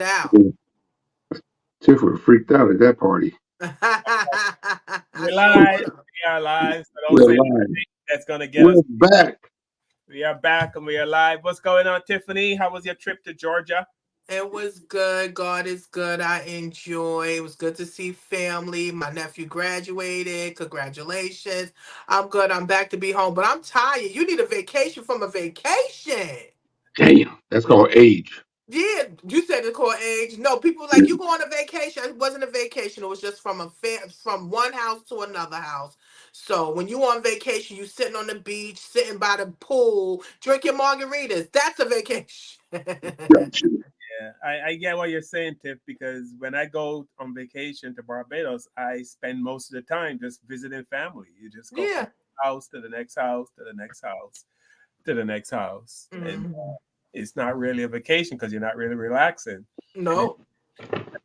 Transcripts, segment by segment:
Now. Tiff was freaked out at that party. I We're sure live. would have. We are live. So don't We're say live. anything that's gonna get We're us. back. We are back and we are live. What's going on, Tiffany? How was your trip to Georgia? It was good. God is good. I enjoy. It was good to see family. My nephew graduated. Congratulations. I'm good. I'm back to be home, but I'm tired. You need a vacation from a vacation. Damn, that's called age. Yeah, you said the core age. No, people like you go on a vacation. It wasn't a vacation. It was just from one house to another house. So when you on vacation, you sitting on the beach, sitting by the pool, drinking margaritas. That's a vacation. Gotcha. Yeah, I get what you're saying, Tiff, because when I go on vacation to Barbados, I spend most of the time just visiting family. You just go from Yeah. house to the next house to the next house to the next house. And Mhm. it's not really a vacation because you're not really relaxing. And then No.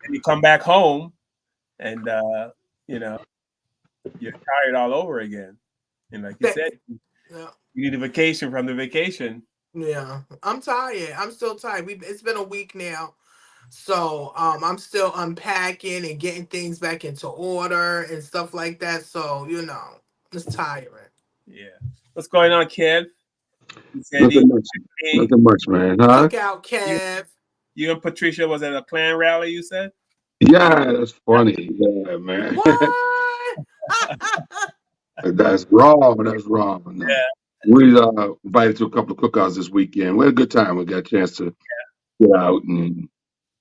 you come back home and, you know, you're tired all over again. And like you That, said, yeah. you need a vacation from the vacation. Yeah. I'm tired. I'm still tired. It's been a week now. So I'm still unpacking and getting things back into order and stuff like that. So, it's tiring. Yeah. What's going on, Kev? You said Nothing much. Nothing much, man. Huh? Cookout, you, Kev. you and Patricia was at a Klan rally, you said? Yeah, that's funny. Yeah, man. What? That's wrong. That's wrong. No. We invited to a couple of cookouts this weekend. We had a good time. We got a chance to get out and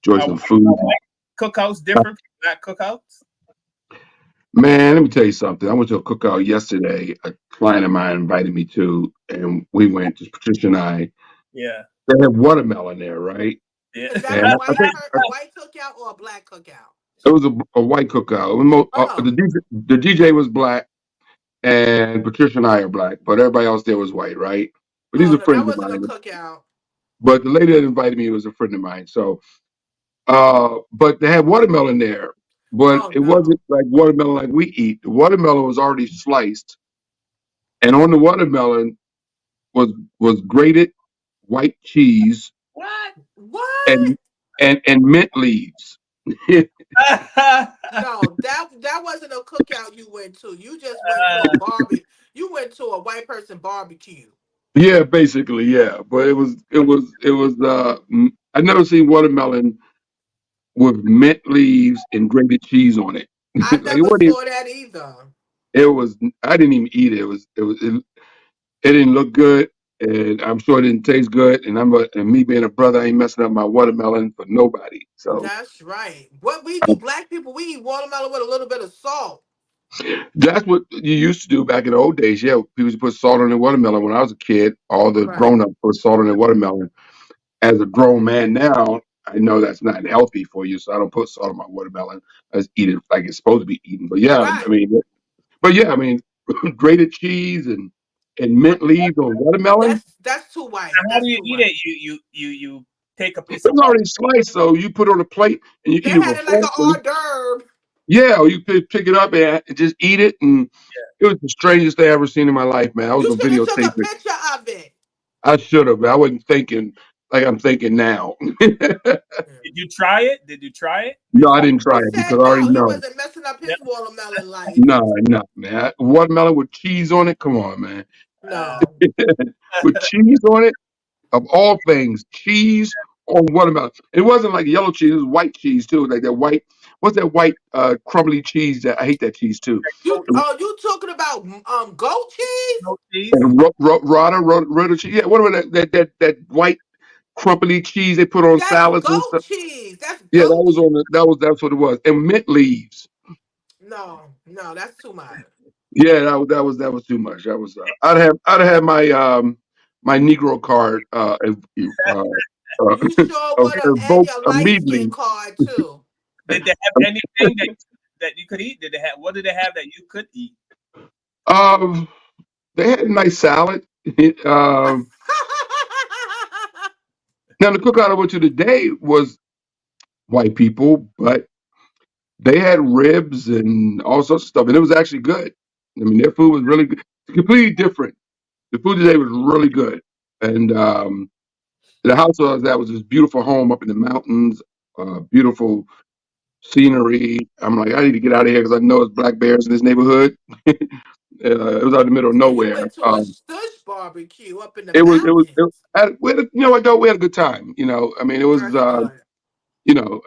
enjoy Are some white, food. are white cookouts different from black cookouts? Man, let me tell you something. I went to a cookout yesterday. A client of mine invited me to, and we went, just Patricia and I. Yeah. They had watermelon there, right? Yeah. Is that And a I think a white cookout or a black cookout? it was a white cookout. Oh, The DJ was black, and Patricia and I are black, but everybody else there was white, right? But these oh are no, that friends of wasn't a mine. cookout. But the lady that invited me was a friend of mine. So, but they had watermelon there, but Oh it no. wasn't like watermelon like we eat. The watermelon was already sliced, and on the watermelon was grated white cheese What? What? and and mint leaves. No, that wasn't a cookout you went to. You just went to a barbie. You went to a white person barbecue. Yeah, basically, yeah. But I never seen watermelon with mint leaves and grated cheese on it. I Like it never wasn't even, saw that either. it was I didn't even eat it. It didn't look good, and I'm sure it didn't taste good. And me being a brother, I ain't messing up my watermelon for nobody. So That's right. What we do, black people, we eat watermelon with a little bit of salt. that's what you used to do back in the old days. Yeah, people used to put salt on their watermelon. When I was a kid, all the Right. grown ups put salt on their watermelon. As a grown man now, I know that's not healthy for you, so I don't put salt on my watermelon. I just eat it like it's supposed to be eaten. Right. I mean, grated cheese and mint leaves on watermelon. That's too white. How do That's you too eat white. it? You take a piece of It's already sliced, so you put it on a plate and you They eat it had with it like fork. an hors d'oeuvre. Yeah, or you pick it up and just eat it, and it was the strangest thing I ever seen in my life, man. I was You gonna should have took videotape a it. picture of it. I should have, but I wasn't thinking like I'm thinking now. Did you try it? Did you try it No, I before? didn't try He it because said I already no. He know. wasn't messing up No. his watermelon life. No, no, man. Watermelon with cheese on it. Come on, man. No. With cheese on it, of all things, cheese on watermelon. It wasn't like yellow cheese; it was white cheese too. Like that white. What's that white crumbly cheese? That I hate that cheese too. You you talking about goat cheese? No cheese? And rota cheese. Yeah, whatever that white crumbly cheese they put on That's salads and goat stuff. cheese. That's Yeah, that goat was cheese. on that's what it was. And mint leaves. No, no, that's too much. Yeah, that was too much. That was I'd have my my Negro card You sure would have, and revoked your light skin immediately. card too. Did they have anything that you could eat? Did they have what did they have that you could eat? Um, they had a nice salad. um, Now the cookout I went to today was white people, but they had ribs and all sorts of stuff, and it was actually good. I mean, their food was really good, completely different. The food today was really good, and the house I was at was this beautiful home up in the mountains. beautiful scenery. I'm like, I need to get out of here because I know it's black bears in this neighborhood. It was out in the middle of So you nowhere. went to a stush barbecue up in the It mountains. you know what though, we had a good time. I mean, it was, That's good.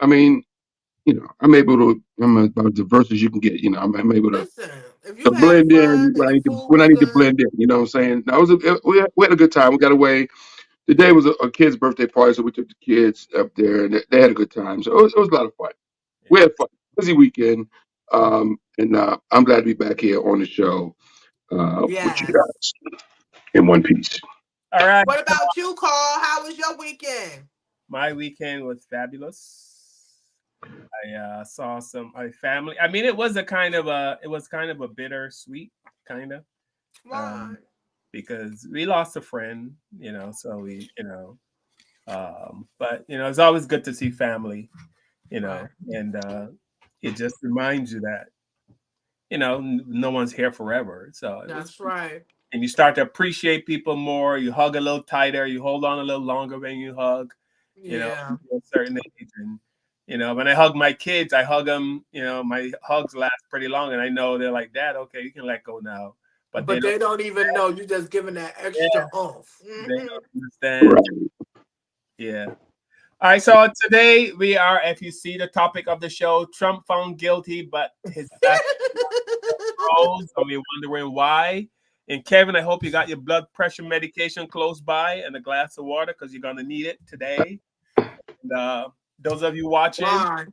I mean, I'm about as diverse as you can get. I'm able Listen, if to you had blend fun in and the food when I was need to good, blend in. You know what I'm saying? That was we had a good time. We got away. The day was a kid's birthday party, so we took the kids up there, and they had a good time. So it was a lot of fun. We Yeah. had fun. Busy weekend, and I'm glad to be back here on the show with you yes. guys in one piece. All right. What about you, Carl? How was your weekend? My weekend was fabulous. I saw some my family. I mean, it was kind of a bittersweet kind of Why? um, because we lost a friend, so but it's always good to see family, Right. and it just reminds you that no one's here forever. So it was, That's right. and you start to appreciate people more. You hug a little tighter. You hold on a little longer when you hug. Yeah. To a certain age, and when I hug my kids, I hug them. My hugs last pretty long, and I know they're like, "Dad, okay, you can let go now." But they But don't. they don't even know you just giving that Yeah, extra oomph. they don't understand. Right. Yeah. All right. So today we are, if you see the topic of the show, Trump found guilty, but his froze. So you're wondering why. And Kevin, I hope you got your blood pressure medication close by and a glass of water because you're gonna need it today. And those of you watching, Why?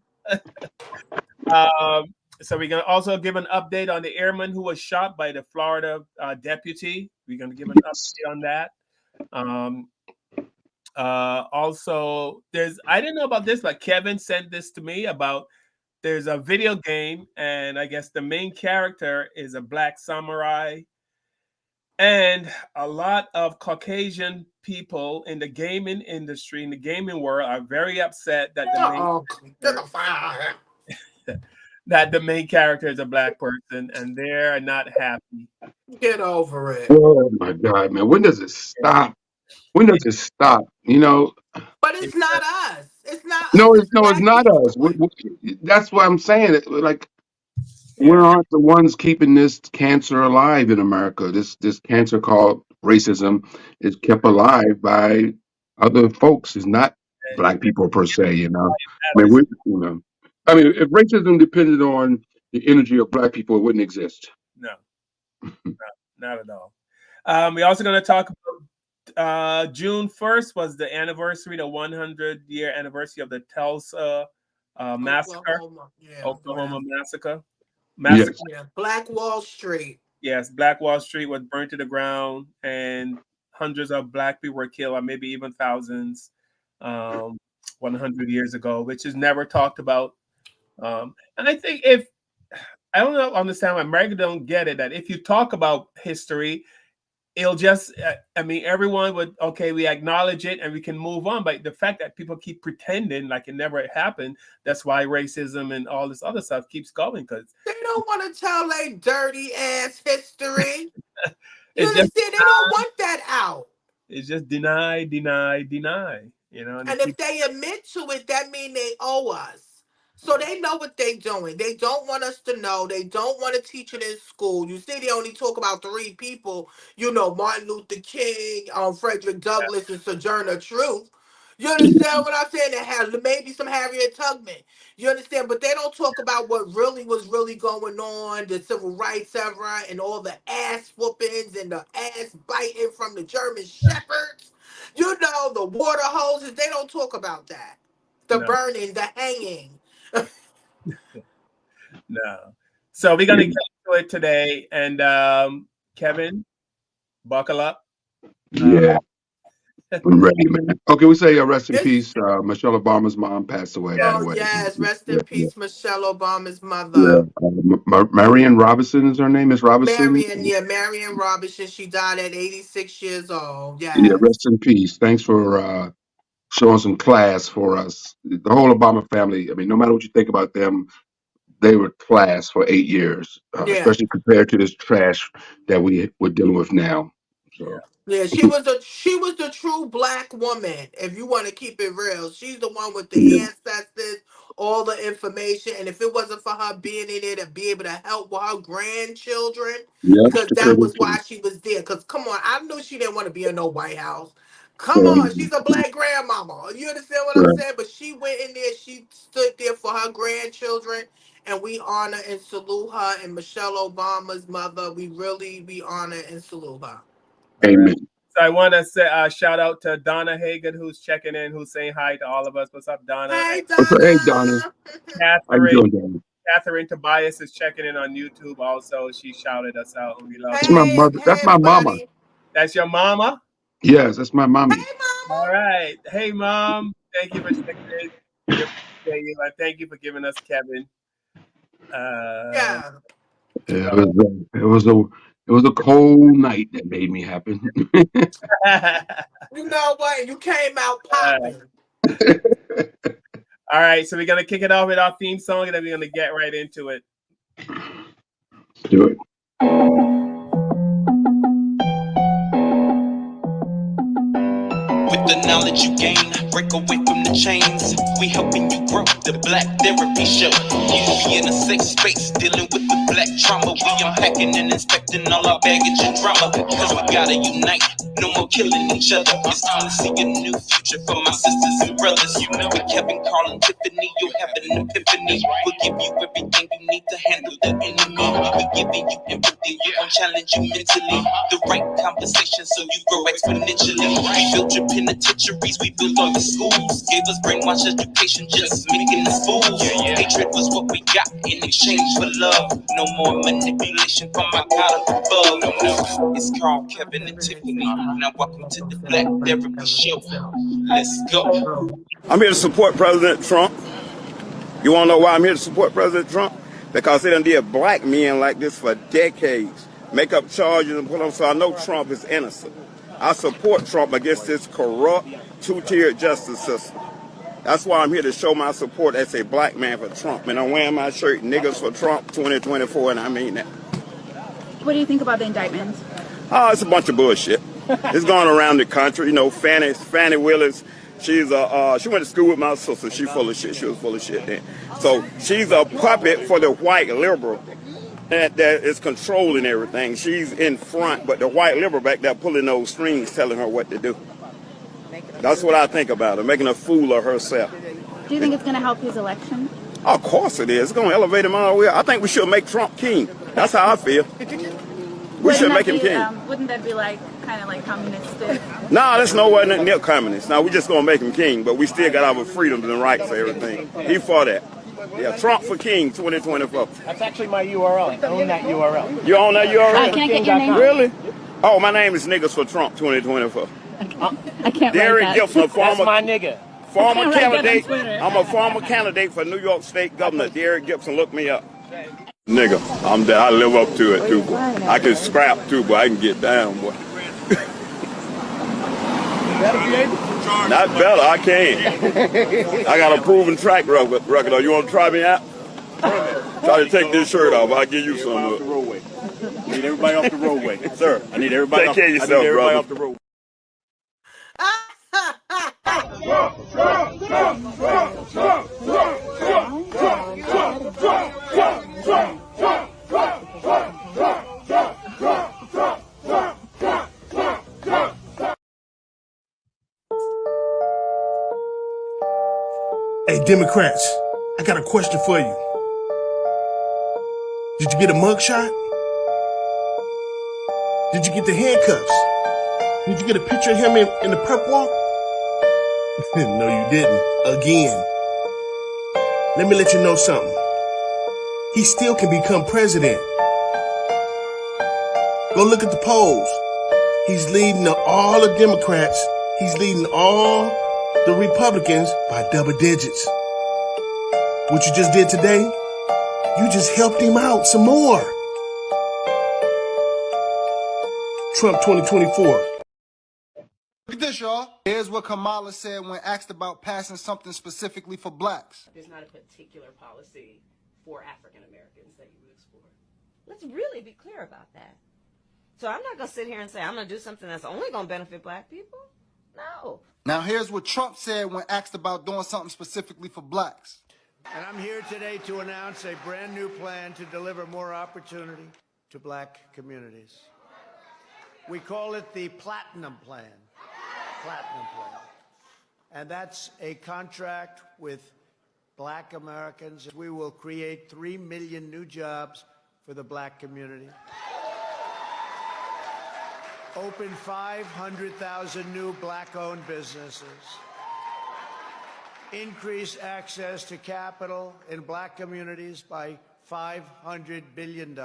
um, so we're gonna also give an update on the airman who was shot by the Florida deputy. We're gonna give an update on that. Um, also, I didn't know about this, but Kevin sent this to me about there's a video game, and I guess the main character is a black samurai. And a lot of Caucasian people in the gaming industry, in the gaming world, are very upset that the main Oh, get character, the fire. is a black person, and they're not happy. Get over it. Oh my God, man! When does it stop? When Yeah, does it stop? But yeah, it's not us. It's not us. No, It's it's black not people. us. That's what I'm saying. Like, we yeah, aren't the ones keeping this cancer alive in America. This cancer called racism is kept alive by other folks. It's not and black people per se. I that mean, is I mean, if racism depended on the energy of black people, it wouldn't exist. no, not at all. We're also going to talk about June 1st was the anniversary, the 100-year anniversary of the Tulsa massacre, Oklahoma. Yeah, yeah. Oklahoma massacre. Massacre. Yes. Yeah. Black Wall Street. Yes, Black Wall Street was burnt to the ground, and hundreds of black people were killed, or maybe even thousands, um, 100 years ago, which is never talked about. And I think if I don't know, understand why America don't get it that if you talk about history, it'll just I mean everyone would okay we acknowledge it and we can move on, but the fact that people keep pretending like it never happened, that's why racism and all this other stuff keeps going because They don't want to tell a dirty ass history. You it's just understand? They don't want that out. deny, and they And if keep they admit to it, that means they owe us. So they know what they're doing. They don't want us to know. They don't want to teach it in school. You see, they only talk about three people. Martin Luther King, Frederick Douglass, and Sojourner Truth. You understand what I'm saying? They have maybe some Harriet Tubman. You understand? But they don't talk about what really was really going on, the civil rights era, and all the ass whoopings and the ass biting from the German shepherds. The water hoses, they don't talk about that. The no, burning, the hanging. no. So we're gonna get to it today, and Kevin, buckle up. Uh, Yeah. I'm ready, man. Okay, we say rest in It's peace. Michelle Obama's mom passed away, by yes, the oh way. yes, rest Yeah, in yeah. peace, Michelle Obama's Yeah. mother. Marion Robinson is her name. Miss Robinson. Marion Robinson. She died at 86 years old. Yeah, Yes. rest in peace. Thanks for showing some class for us. The whole Obama family. I mean, no matter what you think about them, they were class for 8 years, Yeah. especially compared to this trash that we're dealing with now. So Yeah, she was the true black woman. If you want to keep it real, she's the one with the yeah, ancestors, all the information. And if it wasn't for her being in there to be able to help with her grandchildren, yeah, because took care that of was them why too. she was there. Because come on, I knew she didn't want to be in no White House. Come on, Um, she's a black grandmama. You understand what I'm right. saying? But she went in there. She stood there for her grandchildren, and we honor and salute her. And Michelle Obama's mother, we honor and salute her. All right. Amen. So I want to say shout out to Donna Hagan, who's checking in, who's saying hi to all of us. What's up, Donna? And Hey, Okay, hey Donna, Donna. how you Catherine, doing, Donna? Catherine Tobias is checking in on YouTube also. She shouted us out, and we love That's her. my Hey, mother. hey, That's my mama. everybody. That's your mama? Yes, that's my mommy. Hey, All mama. right. Hey, mom. Thank you for checking in. We appreciate you. And thank you for giving us Kevin. Uh, Yeah. It so, was a cold night that made me happen. You know what? You came out popping. all right. So we're going to kick it off with our theme song, and then we're going to get right into it. Do it. With the knowledge you gain, break away from the chains. We helping you grow, the Black Therapy Show. You be in a safe space, dealing with the black trauma. We unpacking and inspecting all our baggage and drama. Cause we gotta unite, no more killing each other. It's time to see a new future for my sisters and brothers. You know, with Kevin, Carl, and Tiffany, you'll have an epiphany. We'll give you everything you need to handle the enemy. We're giving you empathy, we gon' challenge you mentally. The right conversation so you grow exponentially. We built your penitentiaries, we built all the schools. Gave us brainwash education, just making us fools. Hatred was what we got in exchange for love. No more manipulation from my God up above. It's Carl, Kevin, and Tiffany. Now welcome to the Black Therapy Show. Let's go. I'm here to support President Trump. You want to know why I'm here to support President Trump? Because they done did black men like this for decades. Make up charges and put them, so I know Trump is innocent. I support Trump against this corrupt, two-tiered justice system. That's why I'm here to show my support as a black man for Trump. And I'm wearing my shirt, Niggas for Trump 2024, and I mean that. What do you think about the indictments? Oh, it's a bunch of bullshit. It's going around the country. You know, Fannie Willis, she went to school with my sister. She full of shit. She was full of shit then. So she's a puppet for the white liberal that is controlling everything. She's in front, but the white liberal back there pulling those strings, telling her what to do. That's what I think about her, making a fool of herself. Do you think it's going to help his election? Of course it is. It's going to elevate him all the way. I think we should make Trump king. That's how I feel. We should make him king. Wouldn't that be like kind of like communistic? Nah, that's nowhere near communist. Now we just gonna make him king, but we still got our freedoms and rights and everything. He for that. Yeah, Trump for king 2024. That's actually my URL. I own that URL. You own that URL? Can I get your name? Really? Oh, my name is Niggas for Trump 2024. I can't Derek write that. Gibson, a That's my nigga. former I can't write that on candidate. Twitter. I'm a former candidate for New York State Governor. Derek Gibson, look me up. Nigga, I live up to it too, boy. I can scrap too, boy. I can get down, boy. Not better, I can. I got a proven track record. Oh, you want to try me out? Try to take this shirt off. I'll give you some. Off the roadway. I need everybody off the roadway. Sir, I need everybody take care of yourself, brother. off the roadway. Hey, Democrats, I got a question for you. Did you get a mugshot? Did you get the handcuffs? Did you get a picture of him in the perp walk? No, you didn't. Again. Let me let you know something. He still can become president. Go look at the polls. He's leading all the Democrats. He's leading all the Republicans by double digits. What you just did today, you just helped him out some more. Trump 2024. Look at this, y'all. Here's what Kamala said when asked about passing something specifically for blacks. There's not a particular policy for African Americans that you would explore. Let's really be clear about that. So I'm not going to sit here and say I'm going to do something that's only going to benefit black people. No. Now here's what Trump said when asked about doing something specifically for blacks. And I'm here today to announce a brand new plan to deliver more opportunity to black communities. We call it the Platinum Plan. Platinum Plan. And that's a contract with black Americans. We will create 3 million new jobs for the black community. Open 500,000 new black-owned businesses. Increase access to capital in black communities by $500 billion.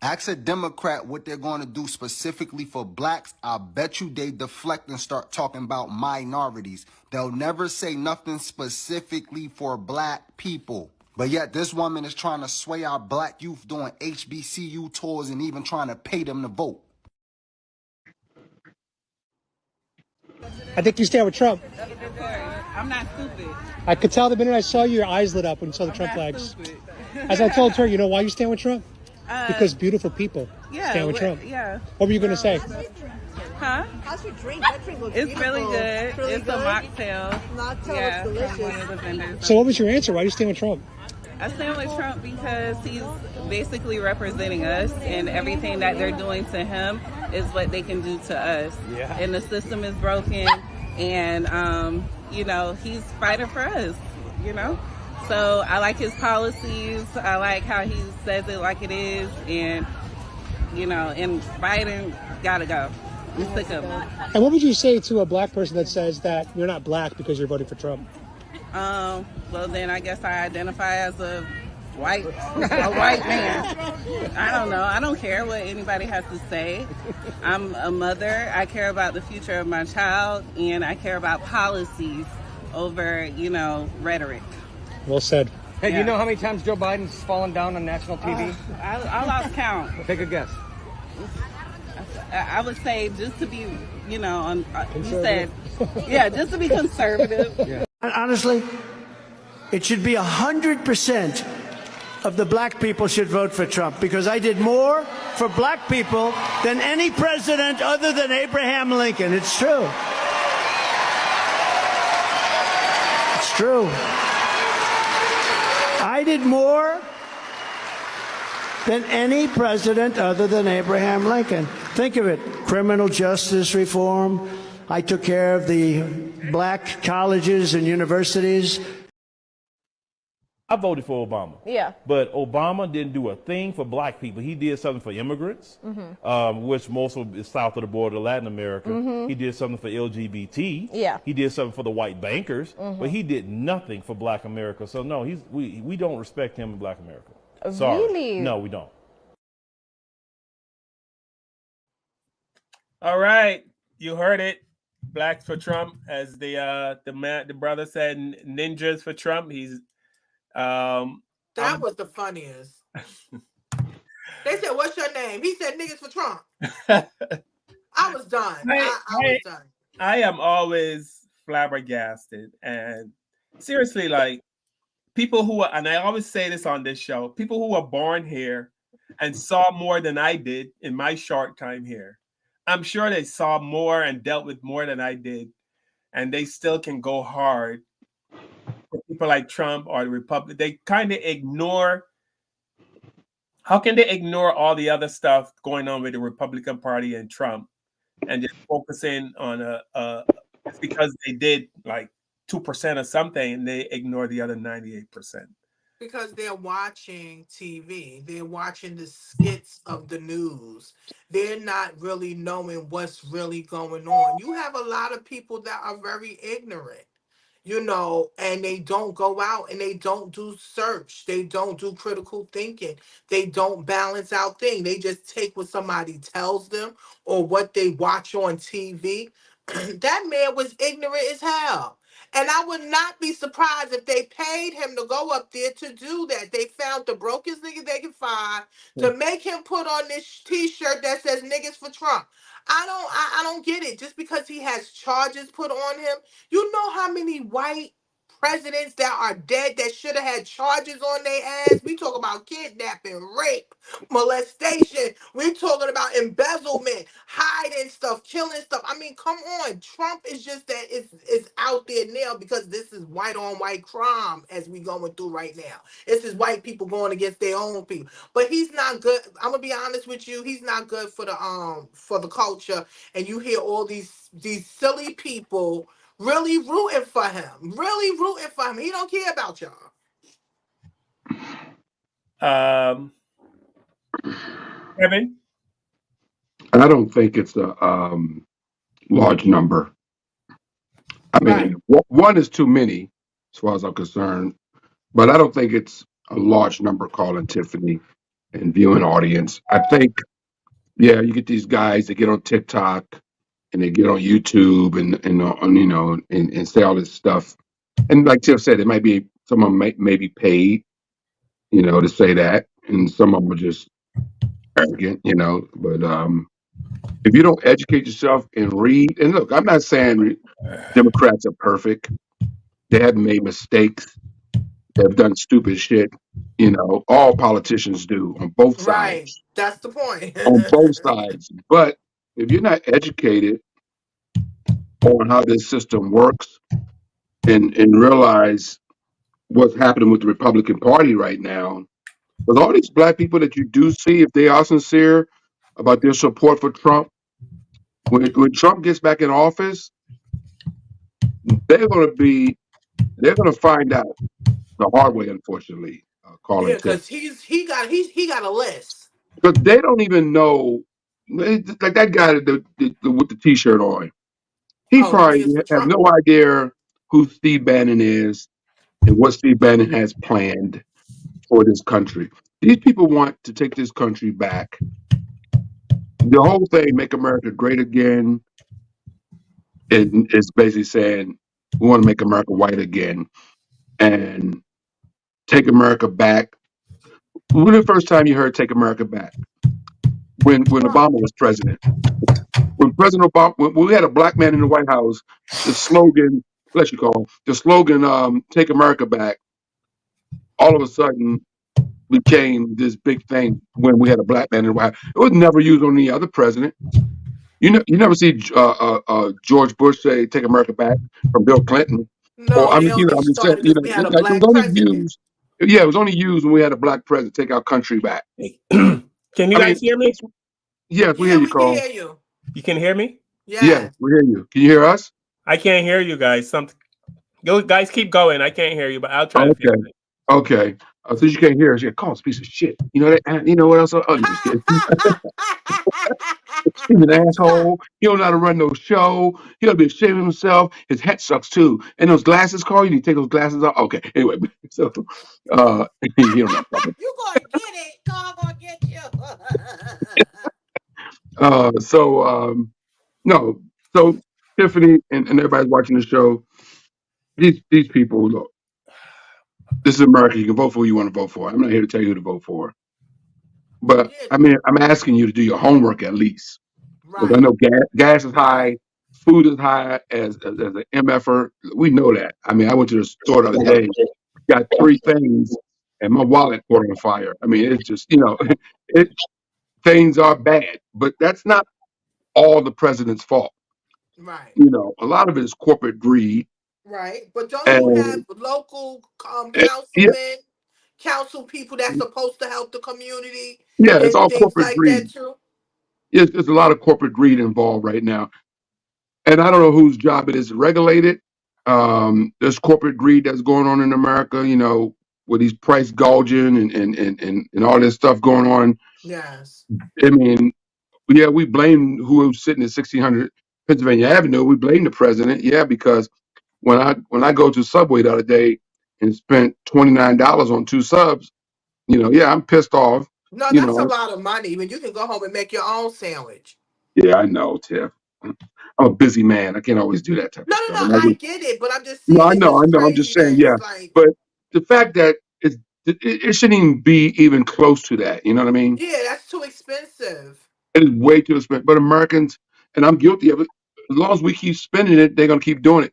Ask a Democrat what they're going to do specifically for blacks. I bet you they deflect and start talking about minorities. They'll never say nothing specifically for black people. But yet this woman is trying to sway our black youth doing HBCU tours and even trying to pay them to vote. I think you stand with Trump. I'm not stupid. I could tell the minute I saw you, your eyes lit up when you saw the Trump flags. As I told her, you know why you stand with Trump? Because beautiful people stand with Trump. Yeah. What were you going to say? Huh? How's your drink? That drink looks It's beautiful. really good. It's really It's good. a mocktail. Mocktail looks delicious. From one of the vendors. So what was your answer? Why do you stand with Trump? I stand with Trump because he's basically representing us, and everything that they're doing to him is what they can do to us. Yeah. And the system is broken, and you know, he's fighting for us, you know. So I like his policies. I like how he says it like it is, and you know, and Biden gotta go. I'm sick of him. And what would you say to a black person that says that you're not black because you're voting for Trump? Well, then I guess I identify as a white man. I don't know. I don't care what anybody has to say. I'm a mother. I care about the future of my child, and I care about policies over, you know, rhetoric. Well said. Hey, do you know how many times Joe Biden's fallen down on national TV? I lost count. Take a guess. I would say just to be, you know, on. You said, yeah, just to be conservative. Yeah. Honestly, it should be 100% of the black people should vote for Trump because I did more for black people than any president other than Abraham Lincoln. It's true. It's true. I did more than any president other than Abraham Lincoln. Think of it, criminal justice reform. I took care of the black colleges and universities. I voted for Obama. Yeah. But Obama didn't do a thing for black people. He did something for immigrants, which most of is south of the border, Latin America. He did something for LGBT. Yeah. He did something for the white bankers, but he did nothing for black America. So no, we don't respect him in black America. Sorry. Really? No, we don't. All right, you heard it. Blacks for Trump, as the brother said, ninjas for Trump. He's that was the funniest. They said, "What's your name?" He said, "Niggas for Trump." I was done. I was done. I am always flabbergasted, and seriously, like people who are, and I always say this on this show, people who were born here and saw more than I did in my short time here. I'm sure they saw more and dealt with more than I did, and they still can go hard for people like Trump or the Republic. They kind of ignore. How can they ignore all the other stuff going on with the Republican Party and Trump, and just focusing on it's because they did like 2% or something, and they ignore the other 98%. Because they're watching TV. They're watching the skits of the news. They're not really knowing what's really going on. You have a lot of people that are very ignorant, you know, and they don't go out and they don't do search. They don't do critical thinking. They don't balance out things. They just take what somebody tells them or what they watch on TV. That man was ignorant as hell. And I would not be surprised if they paid him to go up there to do that. They found the brokest nigga they could find to make him put on this T-shirt that says "Niggas for Trump." I don't get it. Just because he has charges put on him, you know how many white presidents that are dead that should have had charges on their ass. We talk about kidnapping, rape, molestation. We talking about embezzlement, hiding stuff, killing stuff. I mean, come on. Trump is just that it's out there now because this is white on white crime as we going through right now. This is white people going against their own people. But he's not good. I'm gonna be honest with you. He's not good for the culture. And you hear all these silly people really rooting for him. Really rooting for him. He don't care about y'all. Kevin? I don't think it's a large number. I Right. mean, one is too many, as far as I'm concerned. But I don't think it's a large number calling Tiffany and viewing audience. I think, yeah, you get these guys that get on TikTok and they get on YouTube and on, and say all this stuff. And like Tiff said, it might be some of them may be paid, to say that, and some of them are just arrogant, But if you don't educate yourself and read, and look, I'm not saying Democrats are perfect. They have made mistakes. They've done stupid shit. All politicians do on both Right. sides. That's the point. On both sides. But if you're not educated on how this system works and realize what's happening with the Republican Party right now, with all these black people that you do see, if they are sincere about their support for Trump, when Trump gets back in office, they're going to be they're going to find out the hard way, unfortunately, Yeah, calling Tiff. because he got a list. Because they don't even know, like that guy with the T-shirt on. He Oh, you probably mean it's for have Trump? no idea who Steve Bannon is and what Steve Bannon has planned for this country. These people want to take this country back. The whole thing, "Make America Great Again," is basically saying we want to make America white again and take America back. When was the first time you heard "Take America Back"? When Trump. Obama was president. When President Obama, when we had a black man in the White House, the slogan, bless you, Carl, the slogan, "Take America Back," all of a sudden became this big thing when we had a black man in the White House. It was never used on any other president. You never see George Bush say "Take America Back" from Bill Clinton, or No, I they mean, only I'm just saying, started because we had a like it was black only president. used. Yeah, it was only used when we had a black president take our country back. Can you I mean, guys hear me? yes, we hear Yeah, you, we can Carl. hear you. You can hear me? Yes, Yes. we hear you. Can you hear us? I can't hear you guys. You guys keep going. I can't hear you, but I'll try to fix Okay. it. Okay. Since you can't hear us, yeah, Carl's a piece of shit. You know that? You know what else? Oh, I'm just kidding. He's an asshole. He don't know how to run no show. He ought to be ashamed of himself. His hat sucks too. And those glasses, Carl, you need to take those glasses off. Okay. Anyway, so he don't know something. You gonna get it. God gonna get you. So no. So Tiffany and everybody's watching the show. These people, look, this is America. You can vote for who you want to vote for. I'm not here to tell you who to vote for. But Yeah, I mean, I'm asking you to do your homework at least. Because I right. know gas is high, food is high as an MFer. We know that. I mean, I went to the store the other day, got three things, and my wallet caught on fire. I mean, it's just, it things are bad, but that's not all the president's fault. Right. A lot of it is corporate greed, Right. But don't you have and local yeah, council people that's supposed to help the community yeah, it's and all things corporate like that greed. too? There's a lot of corporate greed involved right now. And I don't know whose job it is to regulate it. There's corporate greed that's going on in America, with these price gouging and all this stuff going on. Yes. I mean, yeah, we blame who was sitting at 1600 Pennsylvania Avenue. We blame the president, yeah, because when I go to Subway the other day and spent $29 on two subs, yeah, I'm pissed off. No, You that's a know, lot of money. When you can go home and make your own sandwich. yeah, I know, Tiff. I'm a busy man. I can't always do that type No, of no, stuff. no. And I I just get it, but I'm just No, saying I it's know, I just know. I'm just crazy saying, that yeah. it's like, But the fact that it shouldn't even be even close to that. You know what I mean? yeah, that's too expensive. It is way too expensive. But Americans, and I'm guilty of it. As long as we keep spending it, they're gonna keep doing it.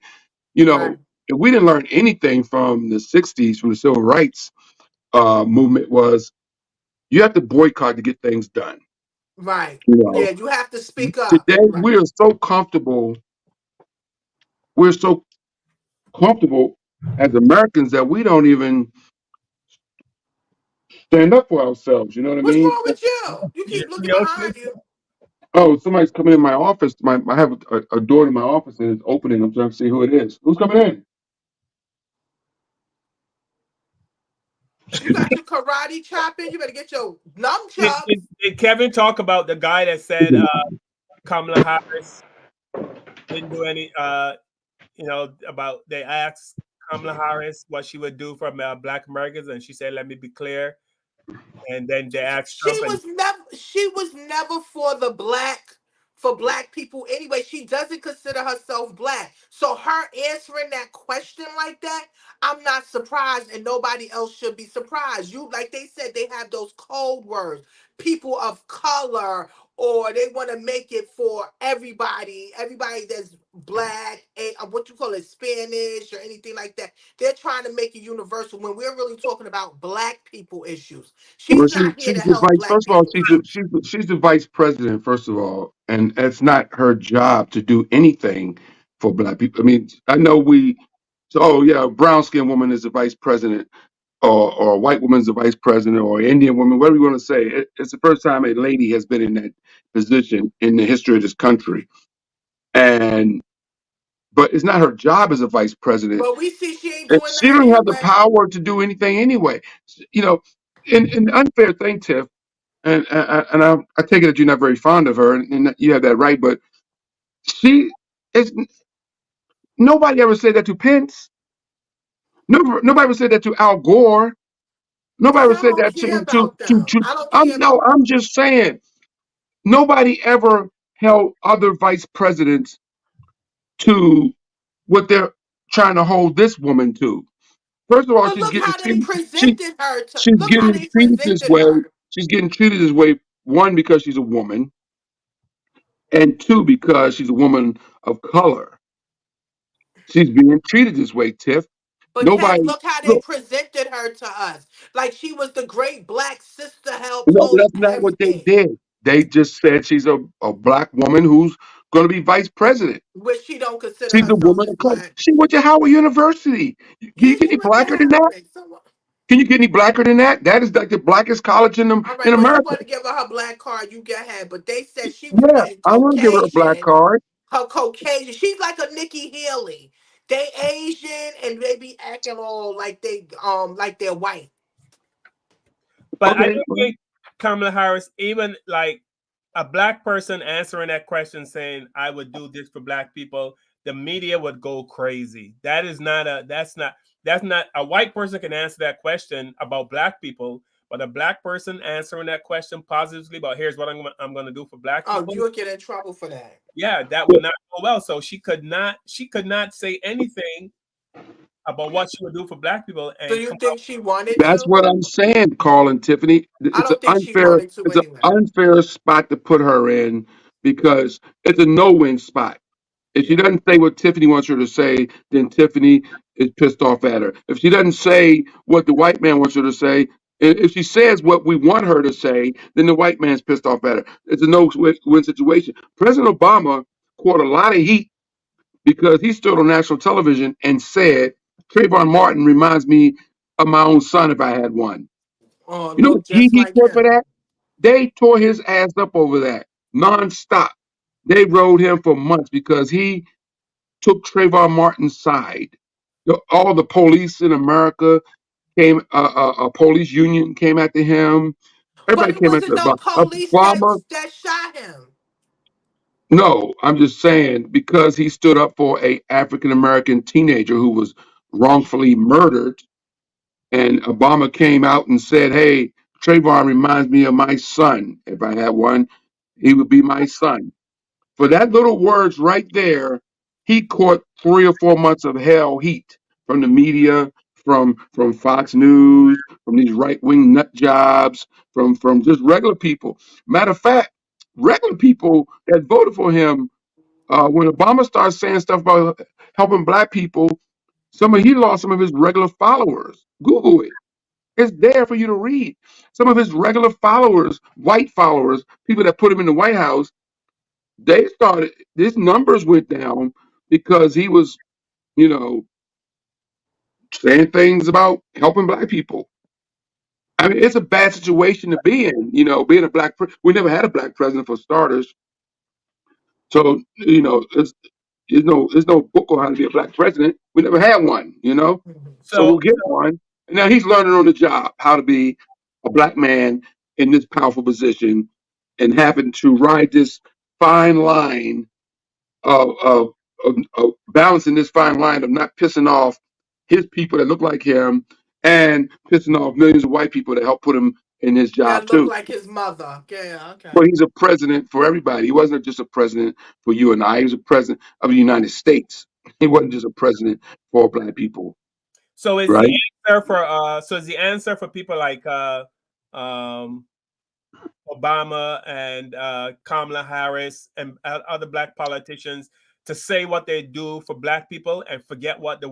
You Right. know, if we didn't learn anything from the '60s, from the civil rights movement, was you have to boycott to get things done. Right. You know, Yeah, you have to speak up. today Right. we are so comfortable. We're so comfortable as Americans that we don't even stand up for ourselves. You know what I What's mean? wrong with you? You keep looking Yo, behind you. Oh, somebody's coming in my office. I have a door to my office and it's opening. I'm trying to see who it is. Who's coming in? You got your karate chopping. You better get your did, nunchucks. did, did Kevin talk about the guy that said Kamala Harris didn't do any? About they asked Kamala Harris what she would do for Black Americans, and she said, "Let me be clear." And then they asked Trump, and She was never for black people anyway. She doesn't consider herself black. So her answering that question like that, I'm not surprised, and nobody else should be surprised. You, like they said, they have those code words, people of color, or they want to make it for everybody that's black, what you call it, Spanish or anything like that. They're trying to make it universal when we're really talking about black people issues. Well, She's not here she's to the help vice. black First of all, people issues. she's the vice president. First of all, and it's not her job to do anything for black people. I mean, I know we. So, oh yeah, a brown skinned woman is the vice president, or a white woman is the vice president, or an Indian woman, whatever you want to say. It's the first time a lady has been in that position in the history of this country, and but it's not her job as a vice president. But we see she ain't And doing she that don't have the anyway. power to do anything anyway. You know, in the unfair thing, Tiff. And I take it that you're not very fond of her, and you have that right. But she is nobody ever said that to Pence. Nobody ever said that to Al Gore. Nobody Cause ever I said don't that care about them. to. I don't care No, about I'm just saying. Nobody ever held other vice presidents to what they're trying to hold this woman to. First of all, But look how they she presented her to she's look how getting they treated this presented way. her. She's getting treated this way. One, because she's a woman, and two, because she's a woman of color. She's being treated this way, Tiff. But Kev, Nobody look how they look. presented her to us. Like she was the great black sister help No, host that's not what they everything. did. They just said she's a black woman who's going to be vice president. Which she don't consider She's a herself woman as of color. black. She went to Howard University. Can Yeah, you get she any went to blacker than that? Howard. So, Can you get any blacker than that? That is like the blackest college all in right, well, you America. want to give her black card, you get her. But they said she was Yeah, being I want to give her a black Caucasian. card. Her Caucasian. She's like a Nikki Haley. They Asian and they be acting all like they're white. but I Okay, don't well, think Kamala Harris, even like a black person answering that question saying, "I would do this for black people," the media would go crazy. That's not a white person can answer that question about black people, but a black person answering that question positively about here's what I'm going to do for black Oh, people. you'll get in trouble for that. Yeah, that would not go well. So she could not say anything about what she would do for black people Do and you come think out. she wanted that's to? what I'm saying, Carl and Tiffany. I don't think she wanted to It's an anyway. unfair spot to put her in because it's a no-win spot. If she Yeah. doesn't say what Tiffany wants her to say, then Tiffany is pissed off at her. If she doesn't say what the white man wants her to say, if she says what we want her to say, then the white man's pissed off at her. It's a no-win situation. President Obama caught a lot of heat because he stood on national television and said, Trayvon Martin reminds me of my own son if I had one. Oh, You know what look heat just he like caught for him. that? They tore his ass up over that nonstop. They rode him for months because he took Trayvon Martin's side. All the police in America came, a police union came after him. But Everybody it came after wasn't no police Obama. that shot him. No, I'm just saying because he stood up for a African American teenager who was wrongfully murdered, and Obama came out and said, "Hey, Trayvon reminds me of my son. If I had one, he would be my son." For that little words right there, he caught 3 or 4 months of hell heat from the media, from Fox News, from these right wing nut jobs, from just regular people. Matter of fact, regular people that voted for him when Obama started saying stuff about helping black people, He lost some of his regular followers. Google it. It's there for you to read. Some of his regular followers, white followers, people that put him in the White House, they started, his numbers went down because he was, you know, saying things about helping black people. I mean, it's a bad situation to be in, being a we never had a black president for starters. So, there's no book on how to be a black president. We never had one. So we'll So get one. And now he's learning on the job how to be a black man in this powerful position and having to ride this fine line of balancing this fine line of not pissing off his people that look like him and pissing off millions of white people that help put him in his job That looked too. like his mother. Yeah, okay. But he's a president for everybody. He wasn't just a president for you and I. He was a president of the United States. He wasn't just a president for black people, so is the right? answer for people like um Obama and Kamala Harris and other black politicians to say what they do for black people and forget what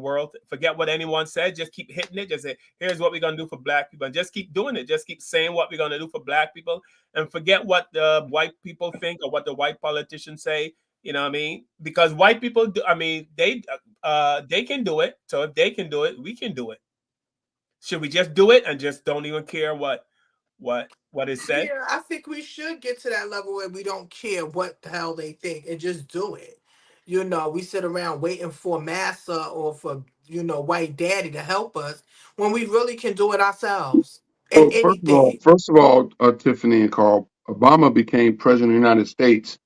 anyone said. Just keep hitting it. Just say, here's what we're going to do for black people. And just keep doing it. Just keep saying what we're going to do for black people and forget what the white people think or what the white politicians say. You know what I mean? Because white people do, I mean, they can do it. So if they can do it, we can do it. Should we just do it and just don't even care what is said? Yeah, I think we should get to that level where we don't care what the hell they think and just do it. We sit around waiting for massa or for, white daddy to help us when we really can do it ourselves in Well, anything. first of all, Tiffany and Carl, Obama became president of the United States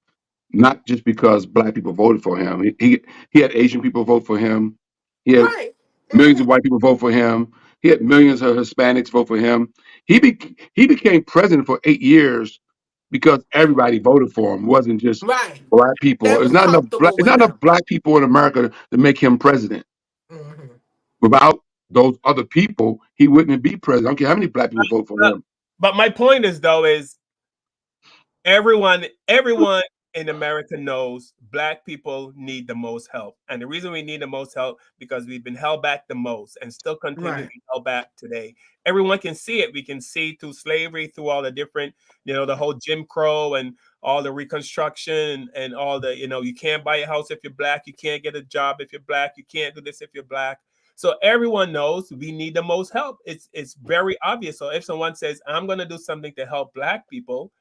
not just because black people voted for him. He had Asian people vote for him. He had Right. millions of white people vote for him. He had millions of Hispanics vote for him. He became president for 8 years because everybody voted for him. It wasn't just Right. black people. They There's was not enough black. comfortable There's with not enough him. black people in America to make him president. Hmm. Without those other people, he wouldn't be president. I don't care how many black people vote for But, him. but my point is though is everyone in America knows black people need the most help. And the reason we need the most help because we've been held back the most and still continue to Right. be held back today. Everyone can see it. We can see through slavery, through all the different, the whole Jim Crow and all the reconstruction and all the, you can't buy a house if you're black, you can't get a job if you're black, you can't do this if you're black. So everyone knows we need the most help. It's very obvious. So if someone says, I'm going to do something to help black people,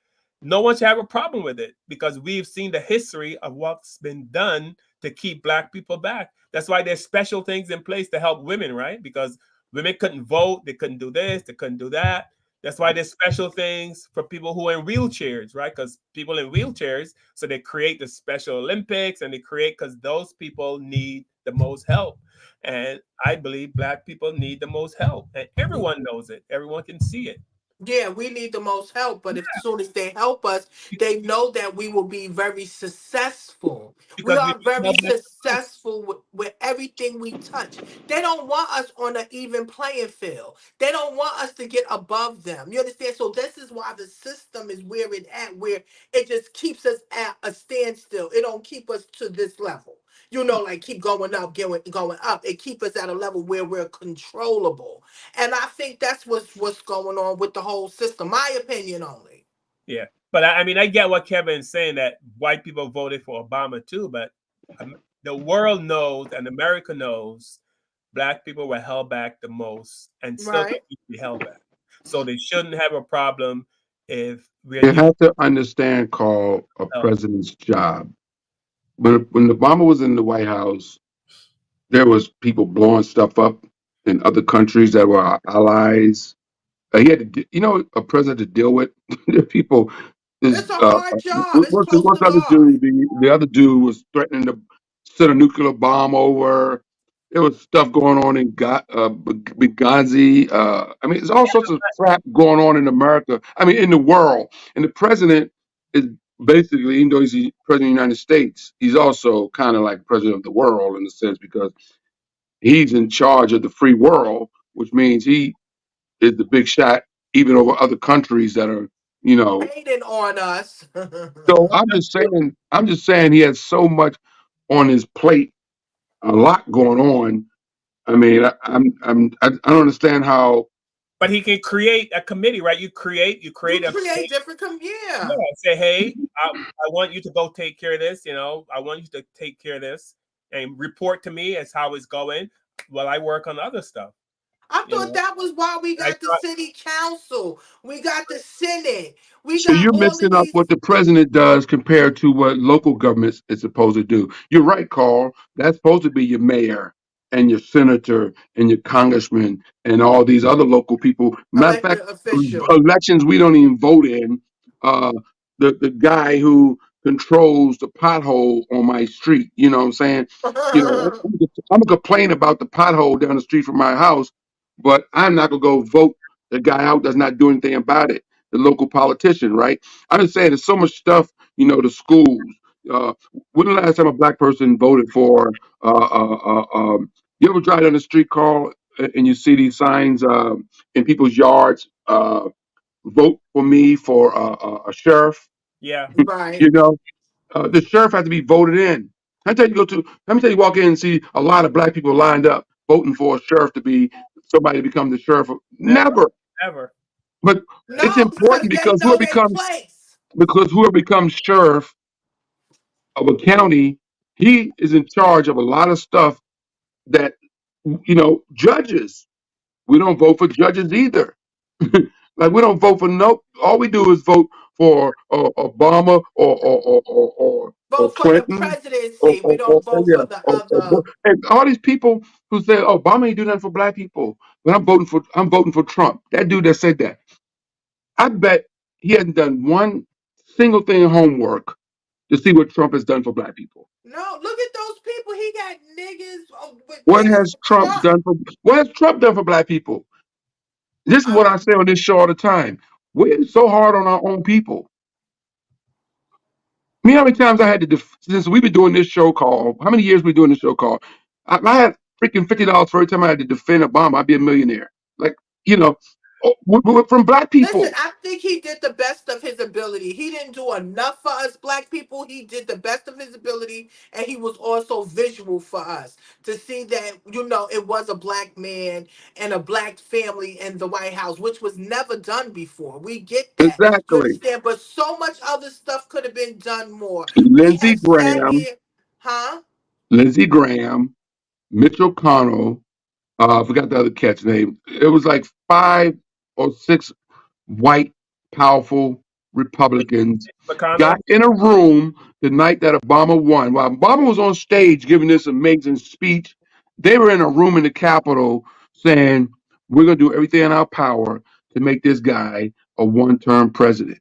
no one should have a problem with it because we've seen the history of what's been done to keep black people back. That's why there's special things in place to help women, right? Because women couldn't vote, they couldn't do this, they couldn't do that. That's why there's special things for people who are in wheelchairs, right? Because people in wheelchairs, so they create the Special Olympics and they create because those people need the most help. And I believe black people need the most help. And everyone knows it. Everyone can see it. Yeah, we need the most help, but as soon as they help us, they know that we will be very successful. We Because we are very need help. successful with everything we touch. They don't want us on an even playing field. They don't want us to get above them. You understand? So this is why the system is where it at, where it just keeps us at a standstill. It don't keep us to this level. Like keep going up, going up. It keep us at a level where we're controllable. And I think that's what's going on with the whole system. My opinion only. Yeah, but I mean, I get what Kevin's saying that white people voted for Obama too, but the world knows and America knows black people were held back the most and still Right. continue to be held back. So they shouldn't have a problem if we're You giving have to understand, Carl, a help. president's job. When Obama was in the White House, there was people blowing stuff up in other countries that were our allies. He had to, a president to deal with. There are people. It's a hard job. It's close What's to the other God. dude? The other dude was threatening to send a nuclear bomb over. There was stuff going on in Benghazi. I mean, there's all sorts of crap going on in America. I mean, in the world. And the president is basically, even though he's the president of the United States, he's also kind of like president of the world in a sense because he's in charge of the free world, which means he is the big shot even over other countries that are, you know. Hating on us. So I'm just saying he has so much on his plate, a lot going on. I mean, I don't understand how. But he can create a committee, right? You You create a create committee. different Yeah, yeah. say, hey, I want you to go take care of this. I want you to take care of this and report to me as how it's going while I work on other stuff. I You thought know, that was why we I got the thought, city council, we got the Senate, we So got you're all of mixing up these. what the president does compared to what local governments is supposed to do. You're right, Carl. That's supposed to be your mayor and your senator and your congressman and all these other local people. Matter of Elected fact, officials. elections we don't even vote in. Uh, the guy who controls the pothole on my street. You know what I'm saying? I'm gonna complain about the pothole down the street from my house, but I'm not gonna go vote the guy out that's not doing anything about it, the local politician, right? I'm just saying there's so much stuff, the schools. Uh, when the last time a black person voted for? You ever drive down the street, Carl, and you see these signs in people's yards? Vote for me for a sheriff. yeah, Right. You know, the sheriff has to be voted in. Let me tell you, walk in and see a lot of black people lined up voting for a sheriff to be somebody to become the sheriff. never, Never. never. But it's No, because important they because know they place. whoever becomes sheriff of a county, he is in charge of a lot of stuff that judges. We don't vote for judges either. Like we don't vote for no. All we do is vote for Obama or Vote for the Clinton presidency. We don't vote for the other. and all these people who say Obama ain't do nothing for black people. But I'm voting for Trump. That dude that said that. I bet he hasn't done one single thing in homework to see what Trump has done for black people. No, look at those people. He got niggas with What niggas has for Trump Trump. done for what has Trump done for black people? This is what I say on this show all the time. We're so hard on our own people. Me, how many times I had to since we've been doing this show called how many years we doing this show called? I had freaking $50 for every time I had to defend Obama. I'd be a millionaire. Like you know, from black Listen, people. I think he did the best of his ability. He didn't do enough for us black people. He did the best of his ability, and he was also visual for us to see that, it was a black man and a black family in the White House, which was never done before. We get that. You Exactly. understand? But so much other stuff could have been done more. We Lindsey have sat Graham, here, huh? Lindsey Graham, Mitch McConnell. I forgot the other cat's name. It was like 5 or 6 white, powerful Republicans got McConnell. in a room the night that Obama won. While Obama was on stage giving this amazing speech, they were in a room in the Capitol saying, we're going to do everything in our power to make this guy a one-term president.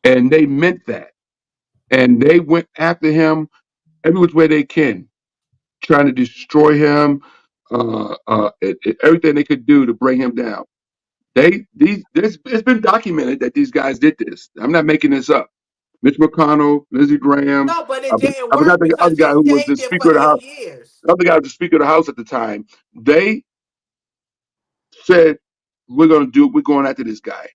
And they meant that. And they went after him every which way they can, trying to destroy him, everything they could do to bring him down. It's been documented that these guys did this. I'm not making this up. Mitch McConnell, Lindsey Graham. No, but I, it didn't I forgot work the because other guy he who was stayed the there for Speaker of the House. 8 years. The other guy was the Speaker of the House at the time. They said, we're going after this guy.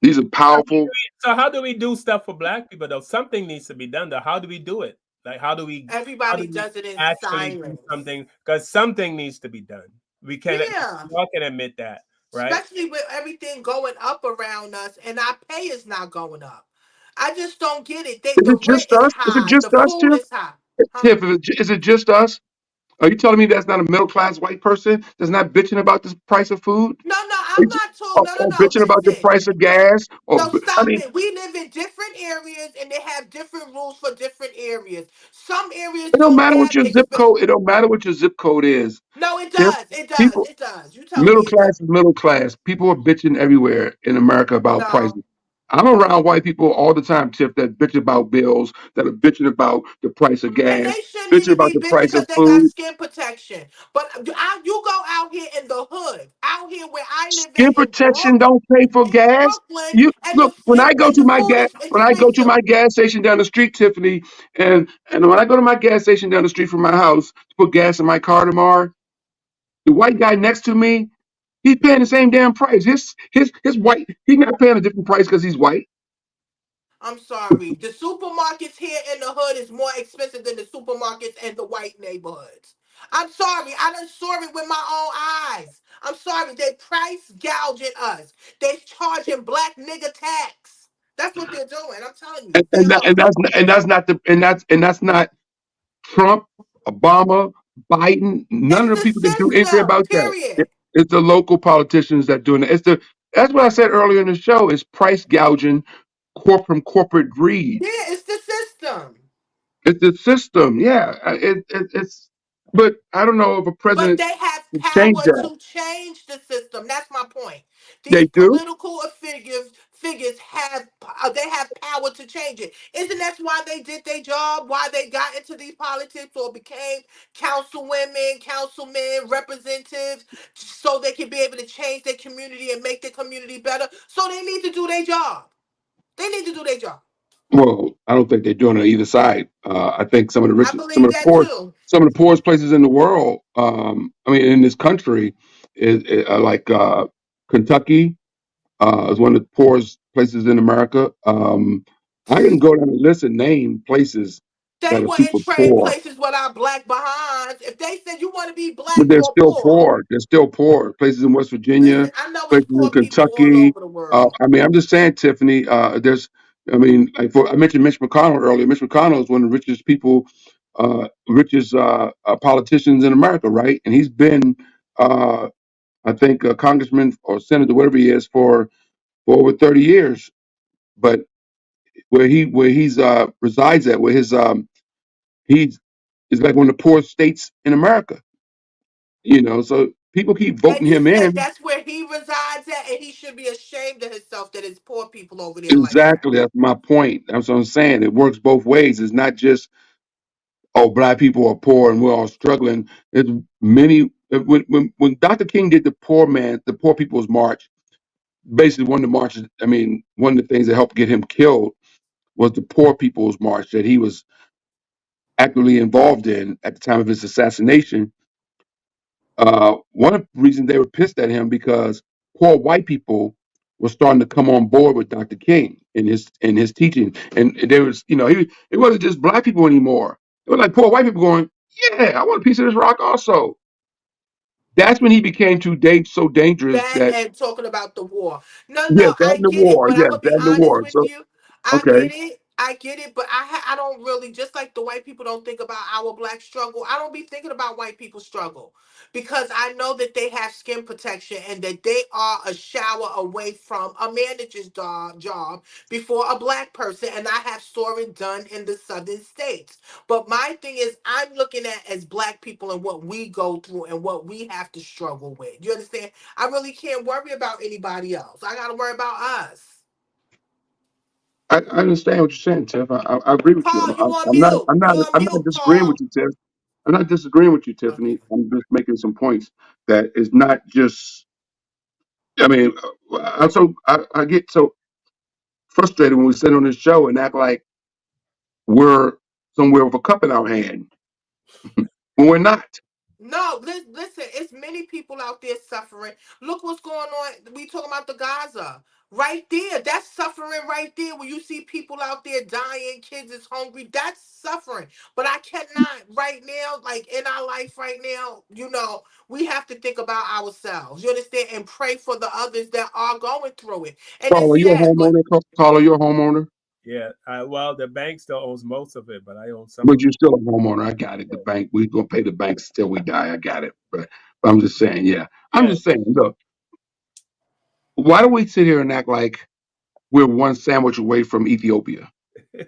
These are powerful. So how do we do stuff for black people though? Something needs to be done though. How do we do it? Like how Everybody do we does it in actually do silence. something? Because something needs to be done. Yeah. We all can admit that, right? Especially with everything going up around us and our pay is not going up. I just don't get it. Is The it rent just is us? Is it high, just the us, food Tiff? is high. Huh? Tiff, is it just us? Are you telling me that's not a middle class white person that's not bitching about the price of food? No, no, I'm not told. No, no, Or no. bitching about the Listen. price of gas? No, I stop mean, it. We live in different areas and they have different rules for different areas. Some areas it don't don't matter what have your zip code. It don't matter what your zip code is. No, it Tiff, does. It does. people, It does. You telling middle me it does. class is middle class. People are bitching everywhere in America about No. prices. I'm around white people all the time, Tiff, that bitch about bills, that are bitching about the price of And gas, they shouldn't bitching even about be the bitching price of because they got food. skin protection. But you go out here in the hood, out here where I live Skin protection don't pay for In gas. Brooklyn, You and look when I go and to the my food gas is when I go to expensive. my gas station down the street, Tiffany, and when I go to my gas station down the street from my house to put gas in my car tomorrow, the white guy next to me, he's paying the same damn price. His white, he's not paying a different price because he's white. I'm sorry. The supermarkets here in the hood is more expensive than the supermarkets in the white neighborhoods. I'm sorry. I done saw it with my own eyes. I'm sorry. They price gouging us. They charging black nigga tax. That's what they're doing. I'm telling you. They are. And that's not Trump, Obama, Biden. None It's of the the people that do anything system. about that. Period. It's the local politicians that doing it. That's what I said earlier in the show. It's price gouging, from corporate greed. Yeah, it's the system. It's the system. Yeah, it's. But I don't know if a But president they have can change power that. to change the system. That's my point. They These do. political figures they have power to change it. Isn't that why they did their job? Why they got into these politics or became councilwomen, councilmen, representatives, so they can be able to change their community and make their community better. So they need to do their job. They need to do their job. Well, I don't think they're doing it on either side. I think I believe that too. some of the poorest places in the world. I mean, in this country, is like Kentucky is one of the poorest places in America. I can go down the list and name places They that are wouldn't super trade poor, places with our black behinds. If they said you want to be but black they're or still poor, poor. They're still poor. Places in West Virginia, listen, I know it's places in poor people all Kentucky. over the world. I mean, I'm just saying, Tiffany. I mean, I mentioned Mitch McConnell earlier. Mitch McConnell is one of the richest people, richest politicians in America, right? And he's been, uh, I think, a congressman or senator, whatever he is, for over 30 years. But where he's resides at, where his he's is like one of the poorest states in America. So people keep And voting you him said in. that's where he resides at, and he should be ashamed of himself that it's poor people over there like that. Exactly, that's my point. That's what I'm saying. It works both ways. It's not just black people are poor and we're all struggling. It's many. When Dr. King did the poor people's march, basically one of the marches. I mean, one of the things that helped get him killed was the poor people's march that he was actively involved in at the time of his assassination. One of the reasons they were pissed at him because poor white people were starting to come on board with Dr. King in his teaching, and there was, it wasn't just black people anymore. It was like poor white people going, "Yeah, I want a piece of this rock also." That's when he became so dangerous That that and talking about the war. No, yes, no, that I and the get it, war, but I'm yes, gonna that be and the honest war. with So you. I okay, get it. I get it, but I don't really, just like the white people don't think about our black struggle. I don't be thinking about white people's struggle because I know that they have skin protection and that they are a shower away from a manager's job before a black person, and I have saw it done in the southern states. But my thing is, I'm looking at as black people and what we go through and what we have to struggle with. You understand? I really can't worry about anybody else. I got to worry about us. I understand what you're saying, Tiff. I agree with you. Paul, you on I'm not mute. I'm not You on I'm not mute, disagreeing with Paul. you, Tiff. I'm not disagreeing with you, Tiffany. Okay. I'm just making some points that is not just. I mean, I get so frustrated when we sit on this show and act like we're somewhere with a cup in our hand when we're not. No, listen, it's many people out there suffering. Look what's going on. We talking about the Gaza. Right there. That's suffering right there. When you see people out there dying, kids is hungry, that's suffering. But I cannot right now, like in our life right now, we have to think about ourselves. You understand? And pray for the others that are going through it. And Carl, it's are you a sad, but homeowner? Carl, are you a homeowner? Yeah. Well, the bank still owns most of it, but I own some But of you're still a homeowner. I got it. The bank, we're gonna pay the banks till we die. I got it. But I'm just saying, yeah. I'm it. just saying, look, why do we sit here and act like we're one sandwich away from Ethiopia?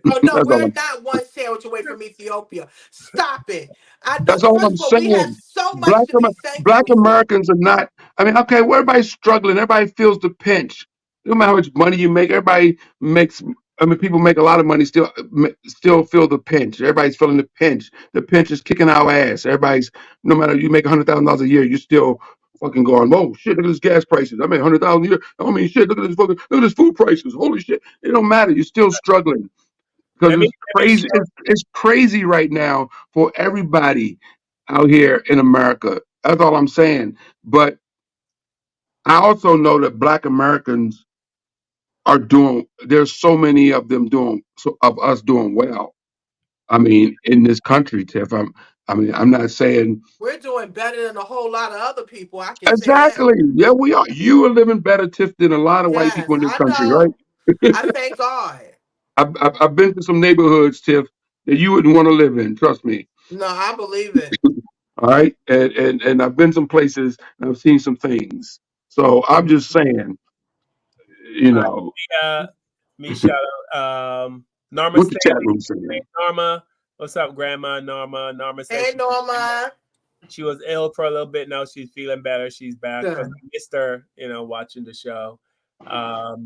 oh no, That's all. we're not one sandwich away from Ethiopia. Stop it. I know. That's all First I'm of all, we have saying. so much to be Black thankful for. Americans are not. I mean, okay, well, everybody's struggling. Everybody feels the pinch. No matter how much money you make, everybody makes. I mean, people make a lot of money still feel the pinch. Everybody's feeling the pinch. The pinch is kicking our ass. Everybody's no matter you make $100,000 a year, you still fucking going. Whoa, shit! Look at this gas prices. I make 100,000 a year. I mean, shit! Look at this food prices. Holy shit! It don't matter. You're still struggling because Let me it's crazy. share. It's crazy right now for everybody out here in America. That's all I'm saying. But I also know that Black Americans are doing. There's so many of them doing of us doing well. I mean, in this country, Tiff. I mean, I'm not saying We're doing better than a whole lot of other people. I can say that. exactly. Yeah, we are. You are living better, Tiff, than a lot of white Yes, people in this I country, right? know. I thank God. I've been to some neighborhoods, Tiff, that you wouldn't want to live in. Trust me. No, I believe it. All right, and I've been some places and I've seen some things. So I'm just saying, you know, Uh, me shout out. Norma what the chat Stanley. room Hey, saying. Norma. What's up, Grandma Norma? Norma said Hey, Norma. she was ill for a little bit. Now she's feeling better. She's back because Good. I missed her, watching the show.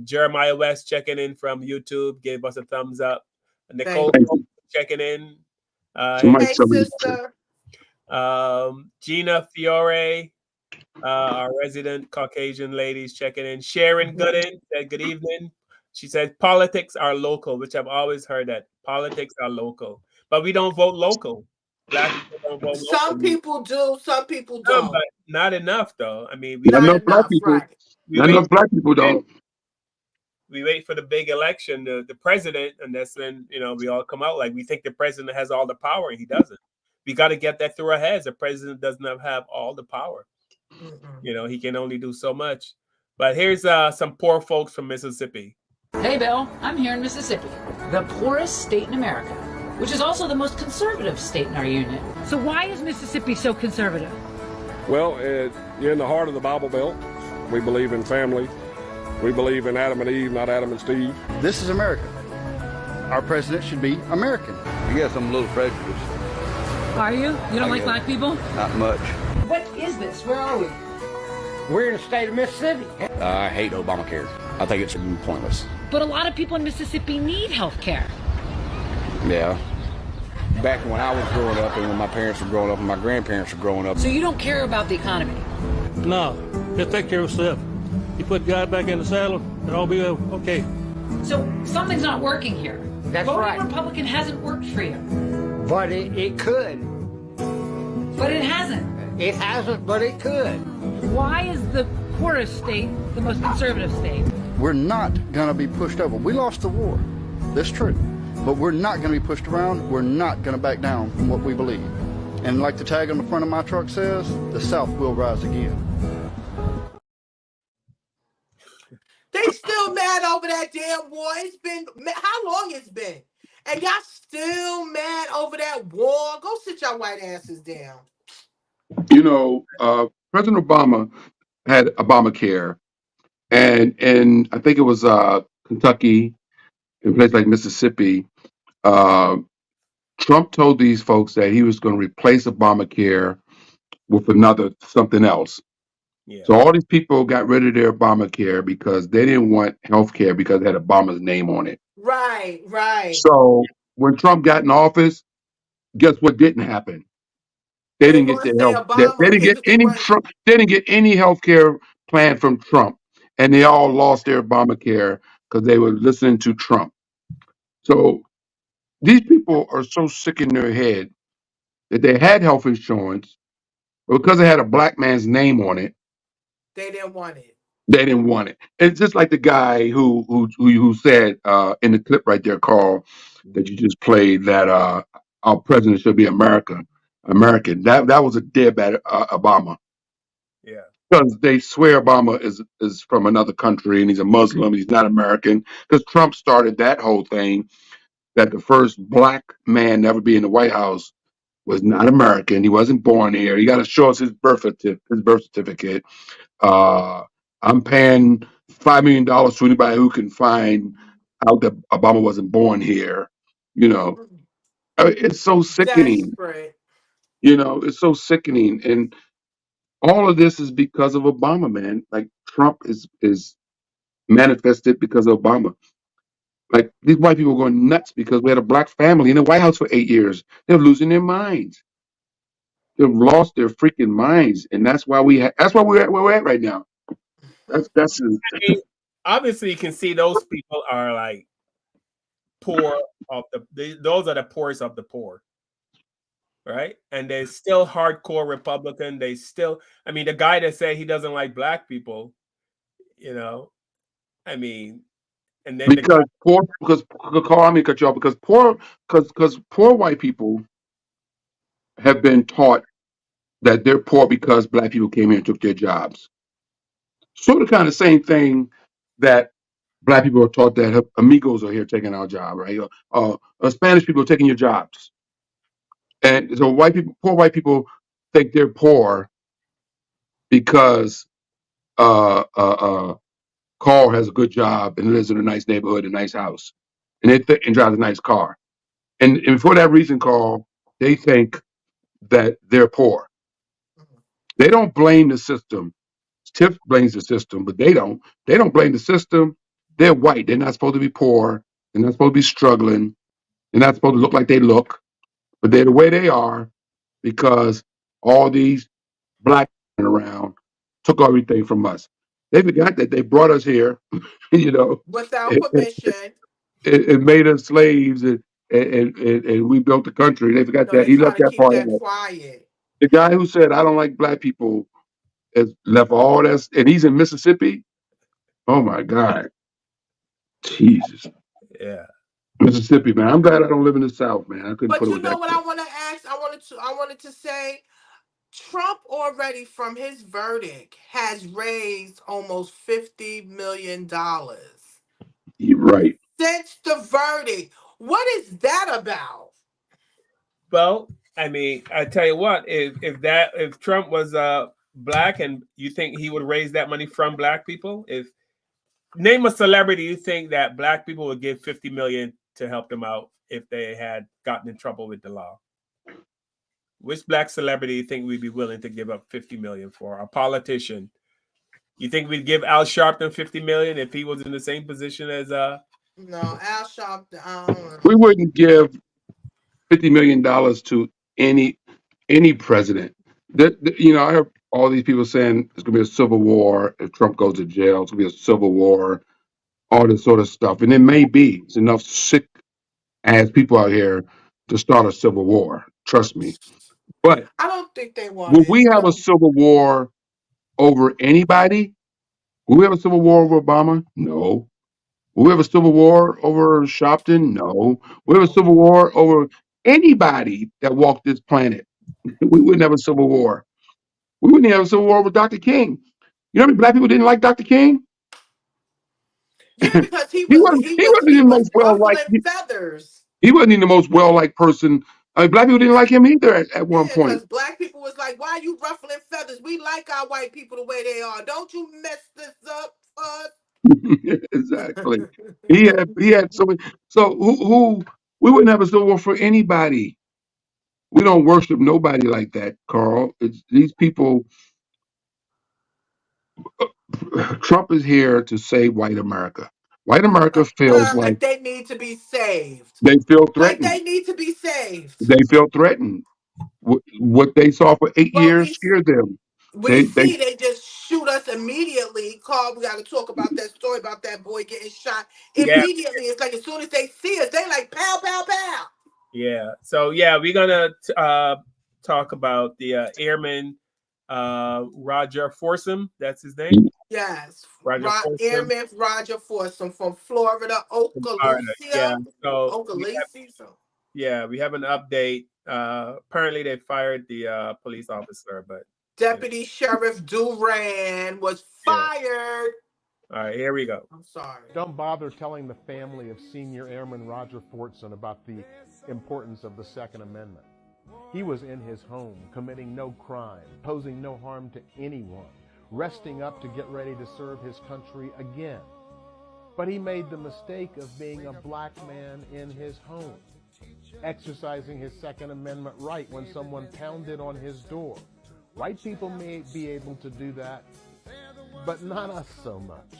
Jeremiah West checking in from YouTube gave us a thumbs up. Nicole Thank Thank you. you. checking in. Hey, Somebody Hey, tell me the chat. sister. Gina Fiore, our resident Caucasian ladies checking in. Sharon Gooden said good evening. She said politics are local, which I've always heard that politics are local, but we don't vote local. Black people don't vote Some local. people do, some people Some, but don't. not enough though. I mean, Not Not enough black enough, people. right? we Not wait enough black people don't. we wait for the big election, the president, and that's when we all come out like we think the president has all the power, and he doesn't. We got to get that through our heads. The president does not have all the power. Mm-mm. He can only do so much. But here's some poor folks from Mississippi. Hey, Bill, I'm here in Mississippi, the poorest state in America, which is also the most conservative state in our union. So why is Mississippi so conservative? Well, you're in the heart of the Bible Belt. We believe in family. We believe in Adam and Eve, not Adam and Steve. This is America. Our president should be American. I guess I'm a little prejudiced. Are you? You don't like black people? Not much. What is this? Where are we? We're in the state of Mississippi. I hate Obamacare. I think it's pointless. But a lot of people in Mississippi need health care. Yeah. Back when I was growing up and when my parents were growing up and my grandparents were growing up. So you don't care about the economy? No, just take care of yourself. You put God back in the saddle, it'll all be okay. So something's not working here. That's Voting right. Republican hasn't worked for you. But it could. But it hasn't. It hasn't, but it could. Why is the poorest state the most conservative state? We're not going to be pushed over. We lost the war. That's true. But we're not going to be pushed around. We're not going to back down from what we believe. And like the tag on the front of my truck says, the South will rise again. They still mad over that damn war. It's been, how long it's been? And y'all still mad over that war? Go sit your white asses down. You know, President Obama had Obamacare, and I think it was Kentucky, in a place like Mississippi. Uh, Trump told these folks that he was going to replace Obamacare with another something else. Yeah. So all these people got rid of their Obamacare because they didn't want health care because it had Obama's name on it. Right, right. So when Trump got in office, guess what didn't happen? They They're didn't get gonna their say health. They Obama didn't get because they any weren't. Trump. They didn't get any health care plan from Trump, and they all lost their Obamacare because they were listening to Trump. So these people are so sick in their head that they had health insurance, but because it had a black man's name on it, They didn't want it. they didn't want it. It's just like the guy who said in the clip right there, Carl, that you just played, that our president should be American. That was a dib at Obama, Yeah. because they swear Obama is from another country and he's a Muslim. He's not American, because Trump started that whole thing that the first black man to ever be in the White House was not American. He wasn't born here. He got to show us his birth certificate. Uh, I'm paying $5 million to anybody who can find out that Obama wasn't born here. You know, I mean, it's so sickening. Desperate. You know, it's so sickening, and all of this is because of Obama, man. Like Trump is manifested because of Obama. Like these white people are going nuts because we had a black family in the White House for 8 years. They're losing their minds. They've lost their freaking minds, and that's why that's why we're at where we're at right now. That's I mean, obviously, you can see those people are like poor of those are the poorest of the poor, right? And they're still hardcore Republican. They still, I mean, the guy that said he doesn't like black people, I mean, and then the guy, because Carl, I mean, cut you off, because poor white people have been taught that they're poor because black people came here and took their jobs. Sort of kind of same thing that black people are taught that amigos are here taking our job, right? Spanish people are taking your jobs. And so poor white people think they're poor because Carl has a good job and lives in a nice neighborhood, a nice house, and and drives a nice car. And for that reason, Carl, they think that they're poor. They don't blame the system. Tiff blames the system, but they don't. They don't blame the system. They're white. They're not supposed to be poor. They're not supposed to be struggling. They're not supposed to look like they look, but they're the way they are because all these black men around took everything from us. They forgot that they brought us here, you know, Without and, permission. and made us slaves, and we built the country. They forgot No, that. they He trying left to that keep part that out. quiet. The guy who said, "I don't like black people," has left all that, and he's in Mississippi. Oh my God, Jesus, Yeah. Mississippi, man. I'm glad I don't live in the South, man. I couldn't put But it you with know that what kid. I want to ask? I wanted to say Trump already from his verdict has raised almost $50 million You're right. since the verdict. What is that about? Well, I mean, I tell you what, if Trump was black, and you think he would raise that money from black people, if name a celebrity you think that black people would give 50 million to help them out if they had gotten in trouble with the law. Which black celebrity you think we'd be willing to give up 50 million for? A politician. You think we'd give Al Sharpton 50 million if he was in the same position as No, Al Sharpton. I don't We know. wouldn't give $50 million to any president. I heard all these people saying it's gonna be a civil war if Trump goes to jail. It's gonna be a civil war, all this sort of stuff, and it may be. It's enough sick ass people out here to start a civil war. Trust me. But I don't think they want will it. we have a civil war over anybody? Will we have a civil war over Obama? No. Will we have a civil war over Shopton? No. We have a civil war over anybody that walked this planet. We wouldn't have a civil war. We wouldn't have a civil war over Dr. King. You know how many black people didn't like Dr. King? Yeah, because he He was wasn't. he He was wasn't he the was most well liked. ruffling feathers. He wasn't even the most well liked person. I mean, black people didn't like him either at one Yeah, point. because black people was like, "Why are you ruffling feathers? We like our white people the way they are. Don't you mess this up for us." Exactly. He had so many. So who we wouldn't have a civil war for anybody. We don't worship nobody like that, Carl. It's these people. Trump is here to save white America. White America feels like Like they need to be saved. they feel Like threatened. they need to be saved. They feel threatened. What they saw for 8 years But scared them. we They see they just shoot us immediately. Carl, we got to talk about that story about that boy getting shot Yeah, immediately. It's like as soon as they see us, they like pow pow pow. yeah. So yeah, we're gonna talk about the airman Roger Forsum. That's his name. Yes, Roger Forsum. Airman Roger Forson from Florida, All right. Yeah. Okaloosa, So Okaloosa. we have an update. Apparently they fired the police officer, but Deputy Sheriff Duran was yeah. fired. All right, here we go. I'm sorry. Don't bother telling the family of Senior Airman Roger Fortson about the importance of the Second Amendment. He was in his home, committing no crime, posing no harm to anyone, resting up to get ready to serve his country again. But he made the mistake of being a black man in his home, exercising his Second Amendment right when someone pounded on his door. White people may be able to do that, but not us so much.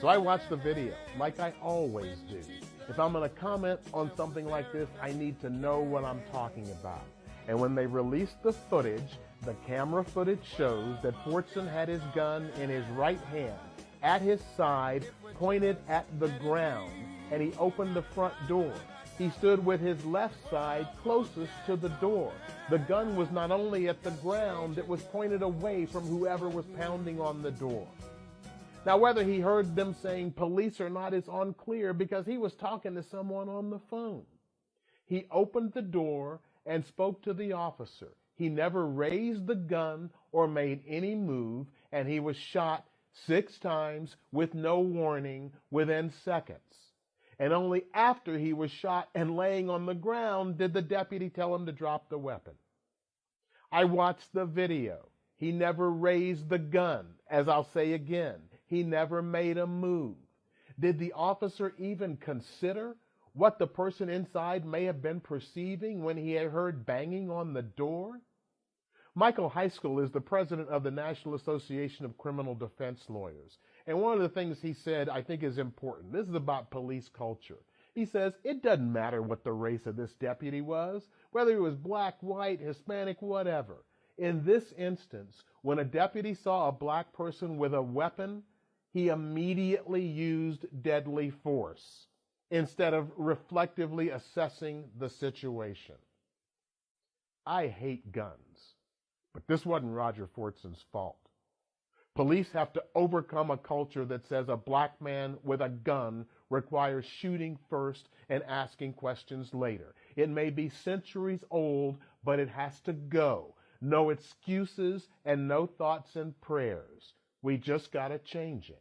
So I watched the video, like I always do. If I'm going to comment on something like this, I need to know what I'm talking about. And when they released the footage, the camera footage shows that Fortson had his gun in his right hand, at his side, pointed at the ground, and he opened the front door. He stood with his left side closest to the door. The gun was not only at the ground, it was pointed away from whoever was pounding on the door. Now, whether he heard them saying police or not is unclear because he was talking to someone on the phone. He opened the door and spoke to the officer. He never raised the gun or made any move, and he was shot 6 times with no warning within seconds. And only after he was shot and laying on the ground did the deputy tell him to drop the weapon. I watched the video. He never raised the gun. As I'll say again, he never made a move. Did the officer even consider what the person inside may have been perceiving when he had heard banging on the door? Michael Heiskell is the president of the National Association of Criminal Defense Lawyers. And one of the things he said I think is important. This is about police culture. He says, it doesn't matter what the race of this deputy was, whether he was black, white, Hispanic, whatever. In this instance, when a deputy saw a black person with a weapon, he immediately used deadly force instead of reflectively assessing the situation. I hate guns, but this wasn't Roger Fortson's fault. Police have to overcome a culture that says a black man with a gun requires shooting first and asking questions later. It may be centuries old, but it has to go. No excuses and no thoughts and prayers. We just got to change it.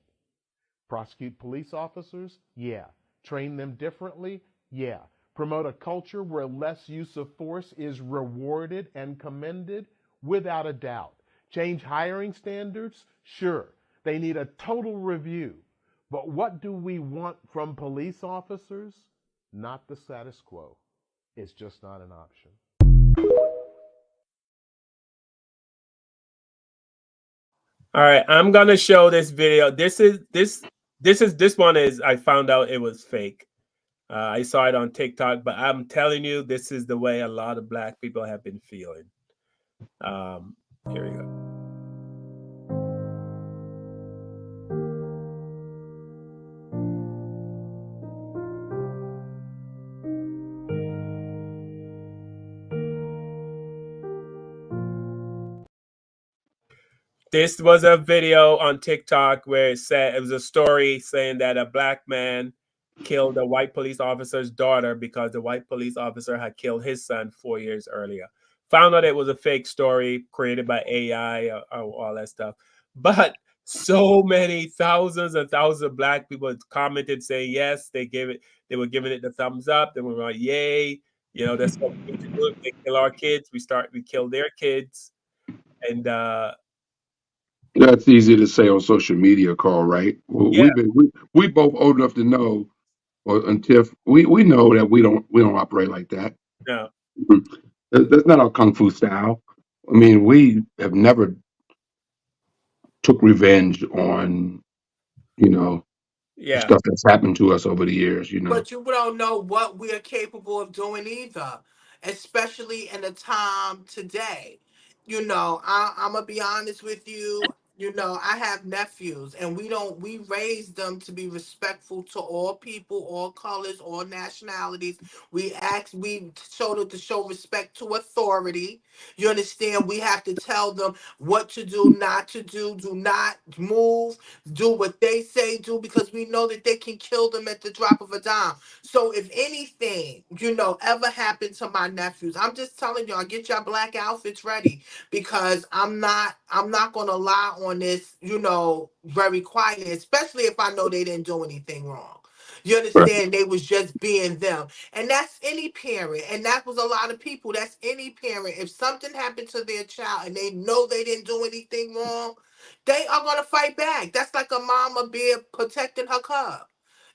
Prosecute police officers? Yeah. Train them differently? Yeah. Promote a culture where less use of force is rewarded and commended? Without a doubt. Change hiring standards? Sure. They need a total review. But what do we want from police officers? Not the status quo. It's just not an option. All right, I'm gonna show this video. This one is I found out it was fake. I saw it on TikTok, but I'm telling you, this is the way a lot of black people have been feeling. Here we go. This was a video on TikTok where it was a story saying that a black man killed a white police officer's daughter because the white police officer had killed his son 4 years earlier. Found out it was a fake story created by AI, all that stuff. But so many thousands and thousands of black people commented saying yes, they were giving it the thumbs up. They were like, yay, that's what we need to do. If they kill our kids, we kill their kids. And That's easy to say on social media, Carl, right? Well, yeah, we both old enough to know, and Tiff, we know that we don't operate like that. no. That's not our kung fu style. I mean, we have never took revenge on Yeah. stuff that's happened to us over the years. But you don't know what we are capable of doing either, especially in the time today. I'm gonna be honest with you. I have nephews, and we raise them to be respectful to all people, all colors, all nationalities. We show them to show respect to authority. You understand? We have to tell them what to do, not to do not move, do what they say do, because we know that they can kill them at the drop of a dime. So if anything, ever happened to my nephews, I'm just telling y'all, get your black outfits ready, because I'm not gonna lie on this, very quietly, especially if I know they didn't do anything wrong. You Right. understand? They was just being them. And that's any parent. And that was a lot of people. That's any parent. If something happened to their child and they know they didn't do anything wrong, they are going to fight back. That's like a mama bear protecting her cub.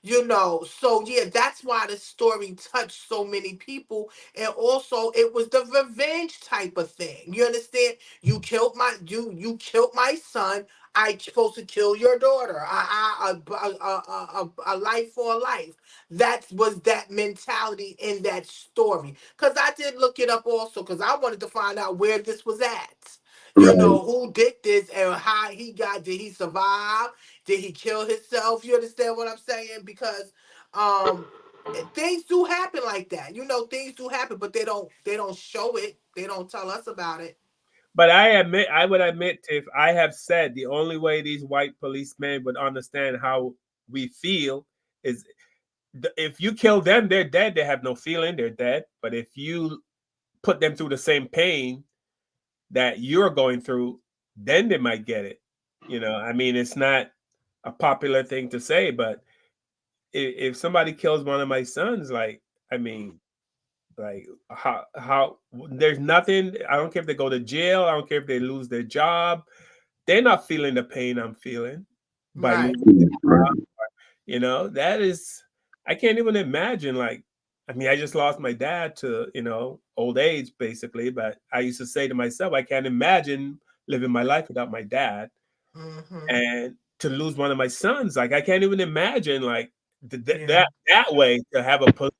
So yeah, that's why the story touched so many people. And also it was the revenge type of thing. You understand? You killed my son. I supposed to kill your daughter. A life for a life. That was that mentality in that story. Because I did look it up also, because I wanted to find out where this was at. Right. Who did this and how did he survive? Did he kill himself? You understand what I'm saying? Because things do happen like that. Things do happen, but they don't show it. They don't tell us about it. But I would admit, Tiff, I have said the only way these white policemen would understand how we feel is if you kill them, they're dead. They have no feeling, they're dead. But if you put them through the same pain that you're going through, then they might get it. I mean, it's not a popular thing to say, but if somebody kills one of my sons, like, I mean, like how there's nothing. I don't care if they go to jail. I don't care if they lose their job. They're not feeling the pain I'm feeling by Right. losing their job. That is, I can't even imagine. Like, I mean, I just lost my dad to, old age, basically. But I used to say to myself, I can't imagine living my life without my dad. And to lose one of my sons, like, I can't even imagine, like, that way, to have a police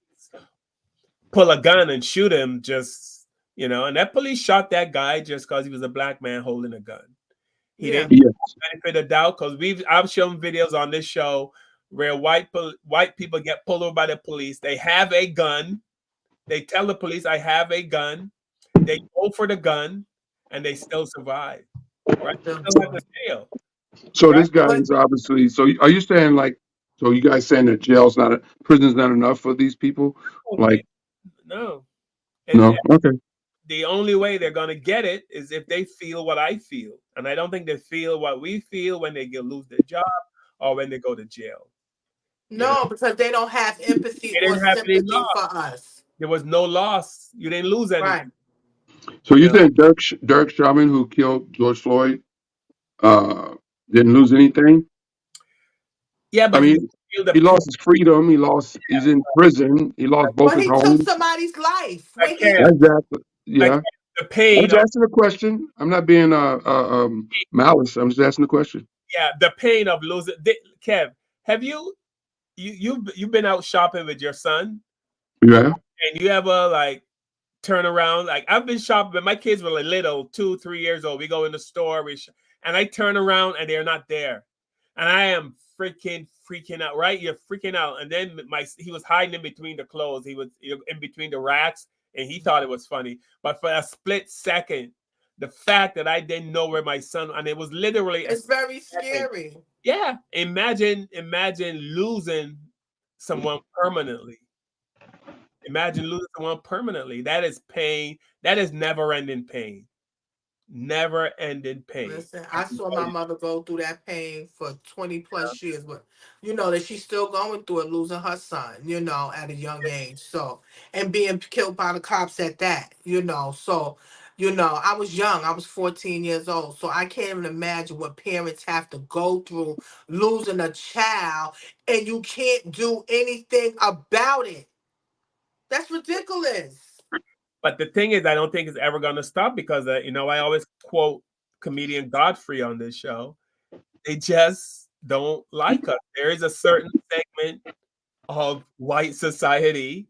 pull a gun and shoot him, just, and that police shot that guy just because he was a black man holding a gun. He didn't get the benefit of doubt, because I've shown videos on this show where white people get pulled over by the police. They have a gun. They tell the police, I have a gun. They go for the gun, and they still survive. Right? They still have to jail. So this guy is obviously. So are you saying, like? So you guys saying that prison's not enough for these people? Like, No. no. Okay. The only way they're going to get it is if they feel what I feel. And I don't think they feel what we feel when they lose their job or when they go to jail. No, because they don't have empathy They or didn't have any sympathy loss. for us. There was no loss. You didn't lose anything. Right. So you think Derek Chauvin, who killed George Floyd, didn't lose anything? Yeah, but I mean, he lost his freedom. He's in prison. He lost both But his he took homes. somebody's life. I can't. Exactly. Yeah. The pain. I'm just asking a question. I'm not being malice. I'm just asking a question. Yeah, the pain of losing. Kev, have you've been out shopping with your son? Yeah. And you ever, like, turn around? Like, I've been shopping, but my kids were like little, 2, 3 years old. We go in the store, and I turn around and they're not there, and I am freaking out. Right, you're freaking out. And then he was hiding in between the clothes. He was in between the racks, and he thought it was funny. But for a split second, the fact that I didn't know where my son, and it was literally, it's very scary. Yeah, imagine losing someone permanently. Imagine losing someone permanently. That is pain. That is never-ending pain. Never-ending pain. Listen, I saw my mother go through that pain for 20 plus years, but that she's still going through it, losing her son, at a young age. So, and being killed by the cops at that, So, I was young. I was 14 years old. So I can't even imagine what parents have to go through losing a child and you can't do anything about it. That's ridiculous. But the thing is, I don't think it's ever going to stop, because, I always quote comedian Godfrey on this show. They just don't like us. There is a certain segment of white society.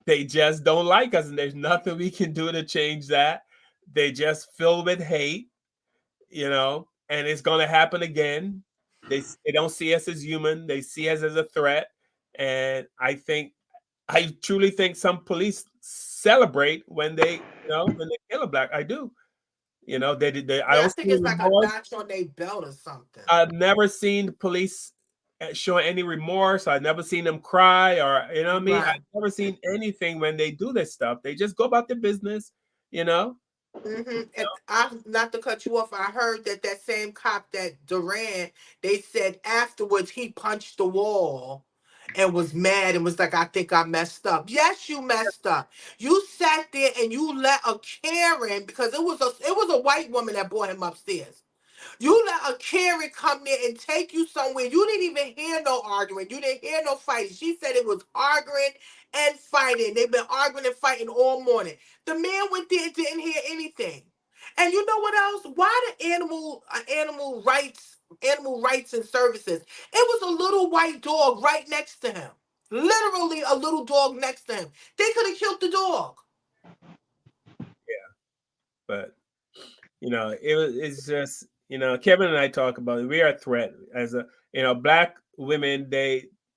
They just don't like us, and there's nothing we can do to change that. They just fill with hate, and it's going to happen again. They don't see us as human. They see us as a threat. And I truly think some police celebrate when they kill a black. I do. I don't think see it's like a remorse. notch on their belt or something. I've never seen the police showing any remorse. I've never seen them cry, or what I mean. Right. I've never seen anything when they do this stuff. They just go about their business. And not to cut you off, I heard that same cop, that Duran, they said afterwards he punched the wall and was mad and was like, I think I messed up. Yes, you messed up. You sat there and you let a Karen, because it was a white woman that brought him upstairs. You let a Karen come there and take you somewhere. You didn't even hear no arguing. You didn't hear no fighting. She said it was arguing and fighting. They've been arguing and fighting all morning. The man went there and didn't hear anything. And you know what else? Why the animal rights and services? It was a little white dog right next to him. Literally a little dog next to him. They could have killed the dog. Yeah, but it's just, Kevin and I talk about it. We are a threat as black women.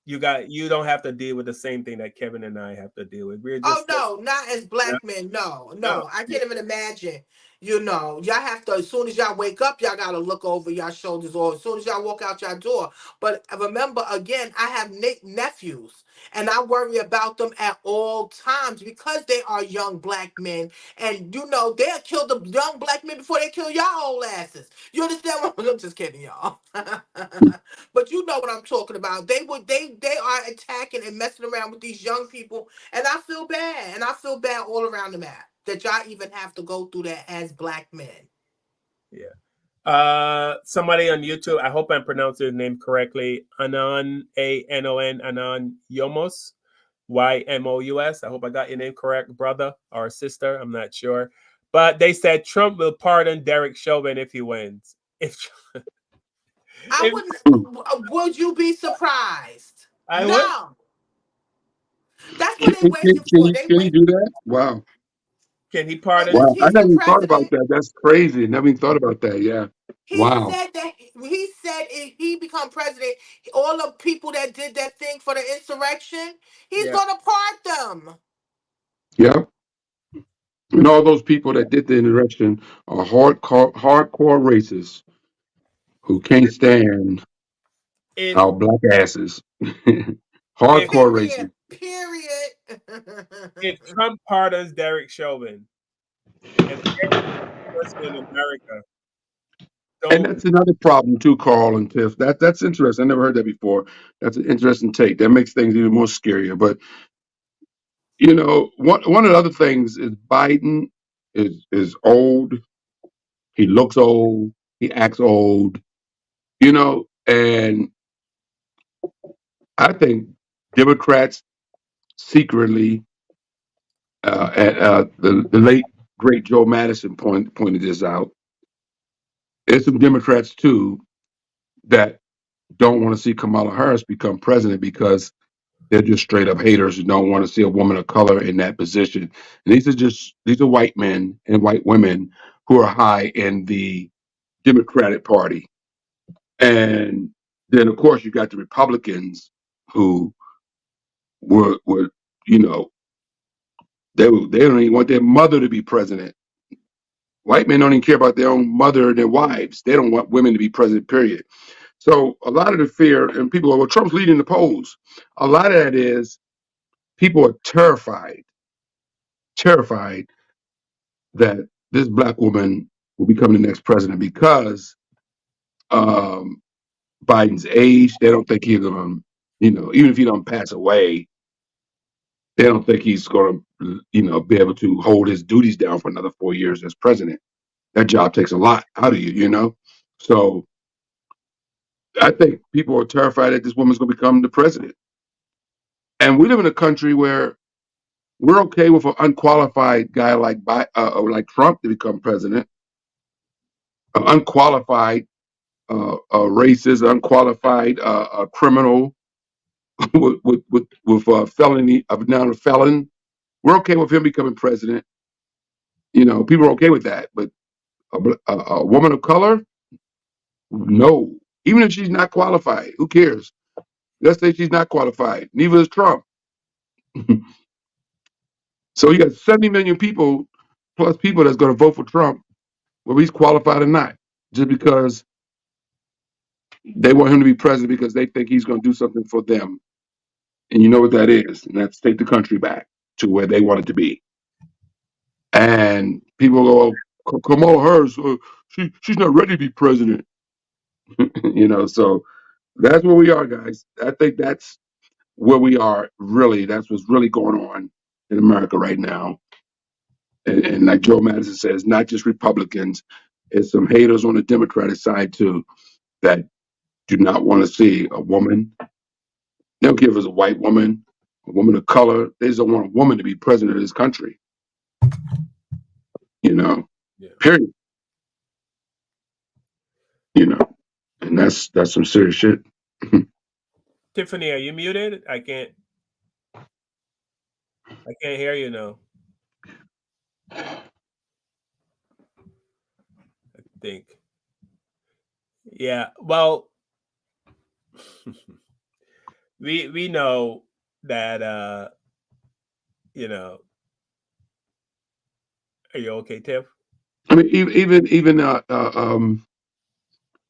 You don't have to deal with the same thing that Kevin and I have to deal with. We're just, no, not as black men. No, I can't even imagine. You know, y'all have to, as soon as y'all wake up, y'all got to look over your shoulders, or as soon as y'all walk out your door. But remember, again, I have nephews, and I worry about them at all times because they are young black men. And, you know, they'll kill the young black men before they kill y'all old asses. You understand what I'm just kidding, y'all. But you know what I'm talking about. They are attacking and messing around with these young people, and I feel bad. And I feel bad all around the map that y'all even have to go through that as black men. Yeah. Somebody on YouTube, I hope I'm pronouncing his name correctly. Anon, Anon, Anon Yomos, Ymous. I hope I got your name correct, brother or sister. I'm not sure. But they said Trump will pardon Derek Chauvin if he wins. I wouldn't. Would you be surprised? I would. No. That's what they Can, waiting for. They can he wait. do that? Wow. Can he pardon? Unless Wow. I he's the never even thought about president. that. That's crazy. Never even thought about that. Yeah. He Wow. said that if he become president, all the people that did that thing for the insurrection, he's Yeah. gonna pardon them. Yeah. And all those people that did the insurrection are hardcore racists who can't stand If our black asses. Hardcore Period. racists. Period. if Trump pardons Derek Chauvin and every person in America And don't. that's another problem too, Carl and Tiff. That's interesting. I never heard that before. That's an interesting take. That makes things even more scarier. But you know, one of the other things is Biden is old. He looks old. He acts old. You know, and I think Democrats secretly, the late great Joe Madison pointed this out. There's some Democrats too that don't want to see Kamala Harris become president because they're just straight up haters who don't want to see a woman of color in that position. And these are white men and white women who are high in the Democratic Party. And then of course you got the Republicans who were you know, they don't even want their mother to be president. White men don't even care about their own mother and their wives. They don't want women to be president, period. So a lot of the fear, and people go, well, Trump's leading the polls. A lot of that is people are terrified that this black woman will become the next president because um, Biden's age. They don't think he's going to, you know, even if he don't pass away, they don't think he's going to, you know, be able to hold his duties down for another 4 years as president. That job takes a lot out of you, you know. So I think people are terrified that this woman's going to become the president. And we live in a country where we're okay with an unqualified guy like Trump to become president, an unqualified racist, unqualified criminal with felony of now a felon. We're okay with him becoming president. You know, people are okay with that, but a woman of color, no. Even if she's not qualified, who cares? Let's say she's not qualified. Neither is Trump. So you got 70 million people plus people that's going to vote for Trump, whether he's qualified or not, just because they want him to be president because they think he's going to do something for them. And you know what that is, and that's take the country back to where they want it to be. And people go, Kamala Harris, she's not ready to be president. You know, so that's where we are, guys. I think that's where we are. Really, that's what's really going on in America right now. And like Joe Madison says, not just Republicans, it's some haters on the Democratic side too that do not want to see a woman. They don't care if it's a white woman, a woman of color. They just don't want a woman to be president of this country. You know, Yeah. period. You know, and that's some serious shit. Tiffany, are you muted? I can't hear you now. I think. Yeah. Well, we know that you know, are you okay, Tiff? I mean,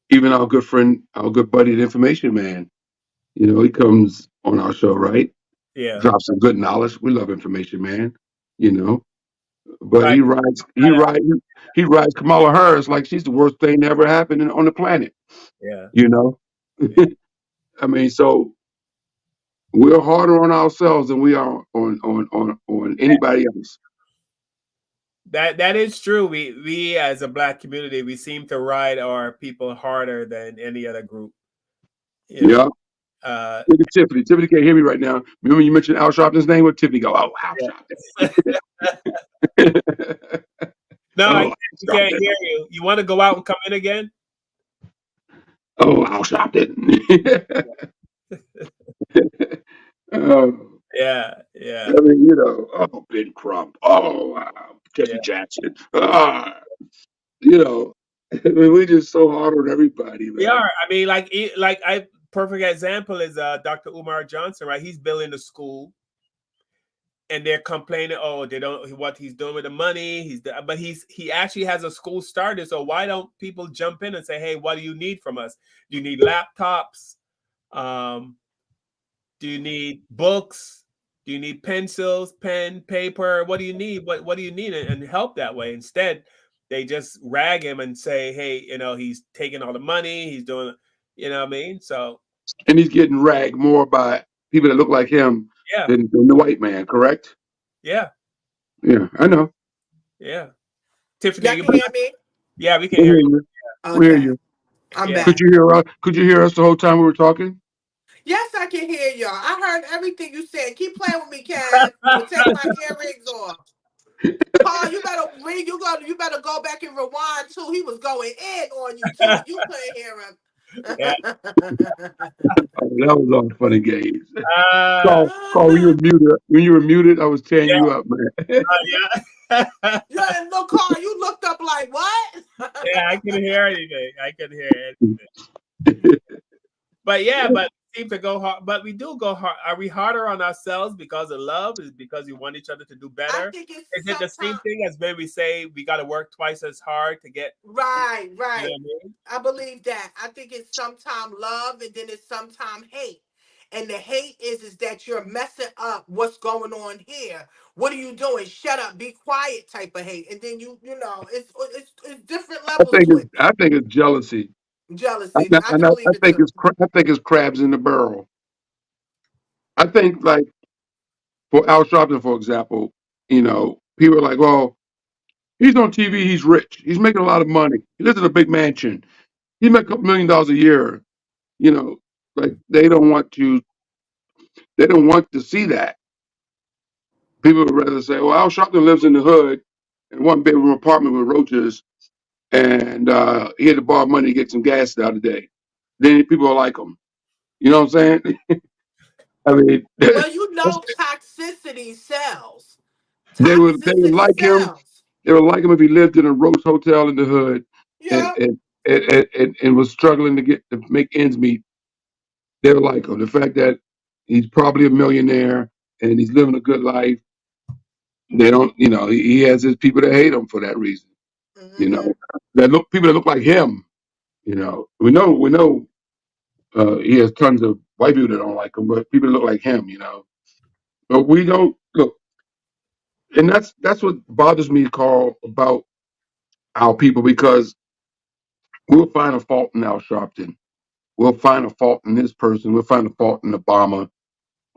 even our good friend, our good buddy, the Information Man. You know, he comes on our show, right? Yeah. Drops some good knowledge. We love Information Man. You know, but Right. he rides Kamala Harris like she's the worst thing that ever happened on the planet. Yeah. You know, I mean, so we're harder on ourselves than we are on anybody else. That is true. We as a black community, we seem to ride our people harder than any other group. You know. Yeah. Uh, Look at Tiffany. Tiffany can't hear me right now. Remember you mentioned Al Sharpton's name? What Tiffany go? Oh, Al yeah. Sharpton. No, Oh, Al we can't Sharpton. hear you. You want to go out and come in again? Oh, Al Sharpton. Oh, Yeah, I yeah, mean, oh, Ben Crump. Oh, yeah. Jesse Jackson. You know, I mean, we just so hard on everybody, We man. are. I mean, like I perfect example is Dr. Umar Johnson, right? He's building a school, and they're complaining, oh, they don't what he's doing with the money. But he actually has a school started. So why don't people jump in and say, hey, what do you need from us? Do you need laptops? Um, do you need books? Do you need pencils, pen, paper? What do you need? What do you need? And help that way. Instead, they just rag him and say, hey, he's taking all the money, he's doing, what I mean? So And he's getting ragged more by people that look like him yeah, than the white man, correct? yeah, Yeah, I know. yeah. Tiffany, Y'all can hear me? yeah, we can We hear hear you. you. We hear Okay, you. I'm Yeah. Could back. you hear us? Could you hear us the whole time we were talking? Yes, I can hear y'all. I heard everything you said. Keep playing with me, Kev. I'm gonna take my earrings off. Paul, you better read. You better go back and rewind too. He was going in on you too, and you couldn't hear him. Yeah. Oh, that was all fun and games. Uh, Carl, when you were muted, I was tearing yeah. you up, man. Yeah. Yeah, and look, Carl, you looked up like what? Yeah, I can hear anything. I can hear anything. But yeah, but we seem to go hard. But we do go hard. Are we harder on ourselves because of love? Is it because we want each other to do I better? think it's Is it the same sometimes thing as when we say we got to work twice as hard to get? right, You know right. what I mean? I believe that. I think it's sometimes love and then it's sometimes hate. And the hate is that you're messing up what's going on here. What are you doing? Shut up, be quiet type of hate. And then it's different levels to it. I think it's jealousy. Jealousy. I can I believe it think too. I think it's crabs in the barrel. I think like for Al Sharpton, for example, people are like, well, he's on TV, he's rich, he's making a lot of money, he lives in a big mansion, he makes a couple $1 million a year. You know, like they don't want to see that. People would rather say, well, Al Sharpton lives in the hood in one bedroom apartment with roaches, and he had to borrow money to get some gas the other day. Then people will like him. You know what I'm saying? I mean, Well, you know toxicity sells. they would Toxicity like him. sells. They would like him if he lived in a roach hotel in the hood and Yeah. and was struggling to make ends meet. They would like him. The fact that he's probably a millionaire and he's living a good life. They don't, he has his people that hate him for that reason. You Hmm. know, that look people that look like him. We know he has tons of white people that don't like him, but people that look like him. But we don't look, and that's what bothers me, Carl, about our people because we'll find a fault in Al Sharpton. We'll find a fault in this person. We'll find a fault in Obama.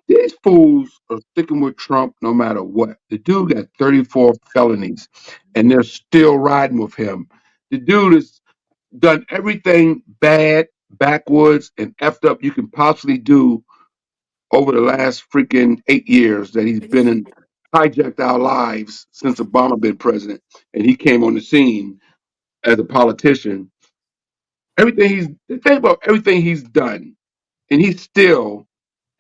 These fools are sticking with Trump no matter what. The dude got 34 felonies, and they're still riding with him. The dude has done everything bad, backwards, and effed up you can possibly do over the last freaking 8 years that he's And he's been in, hijacked our lives since Obama been president, and he came on the scene as a politician. Think about everything he's done, and he still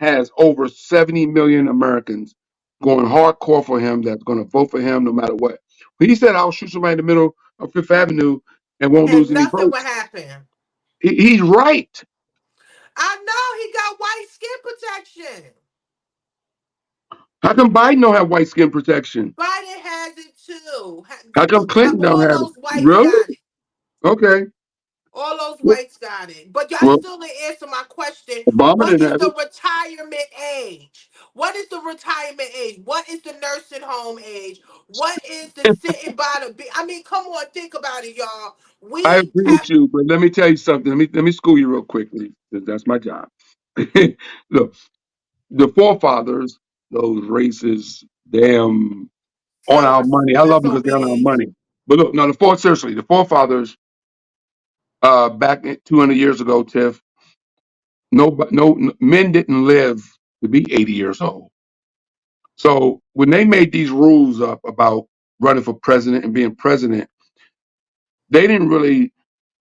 has over 70 million Americans going hardcore for him that's going to vote for him no matter what. When he said, I'll shoot somebody in the middle of Fifth Avenue and won't lose and any nothing would votes, happen. he's right. I know he got white skin protection. How come Biden don't have white skin protection? Biden has it too. How come Clinton don't All have it? those whites Really? got it. Okay. All those Well, whites got it. But y'all well, still didn't answer my question. Obama What didn't is have the it. retirement age? What is the retirement age? What is the nursing home age? What is the sitting by the I mean, come on, think about it, y'all. I We agree have with you, but let me tell you something. Let me school you real quickly, 'cause that's my job. Look, the forefathers, those racist, damn on our money. I love them because they're on our SOBs. money. But look, no, seriously, the forefathers, back 200 years ago, Tiff, no men didn't live to be 80 years old. So when they made these rules up about running for president and being president, they didn't really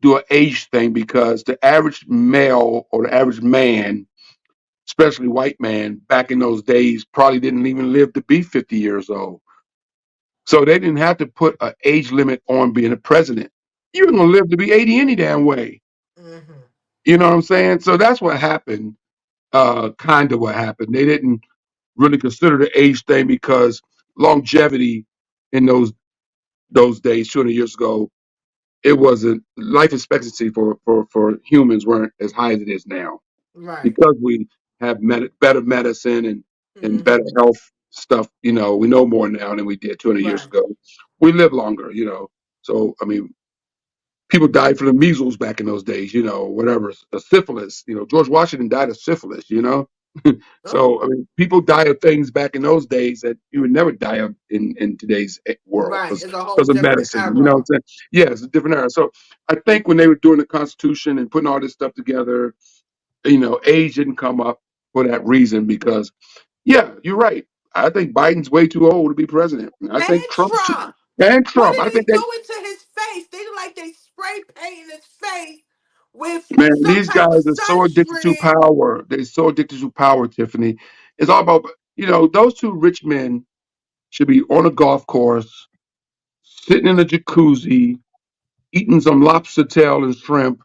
do an age thing because the average male or the average man, especially white man, back in those days, probably didn't even live to be 50 years old. So they didn't have to put an age limit on being a president. You were going to live to be 80 any damn way. Mm-hmm. You know what I'm saying? So that's what happened. Kind of what happened. They didn't really consider the age thing because longevity in those days, 200 years ago, it wasn't life expectancy for humans weren't as high as it is now Right. because we have better medicine and better Mm-hmm. health stuff. We know more now than we did 200 years Right. ago. We live longer. So I mean, people died from the measles back in those days. Whatever, syphilis. George Washington died of syphilis. Oh, So I mean, people die of things back in those days that you would never die of in today's world right. because It's a whole of different medicine. You know what era. I'm saying? Yeah, it's a different era. So I think when they were doing the Constitution and putting all this stuff together, age didn't come up for that reason because yeah, you're right. I think Biden's way too old to be president. I think And Trump should, Trump. and What Trump. did I think they that do to his face? They look like they spray painting his face with man, some these type guys of are so addicted to sunscreen. power. They're so addicted to power, Tiffany. It's all about those two rich men should be on a golf course, sitting in a jacuzzi, eating some lobster tail and shrimp,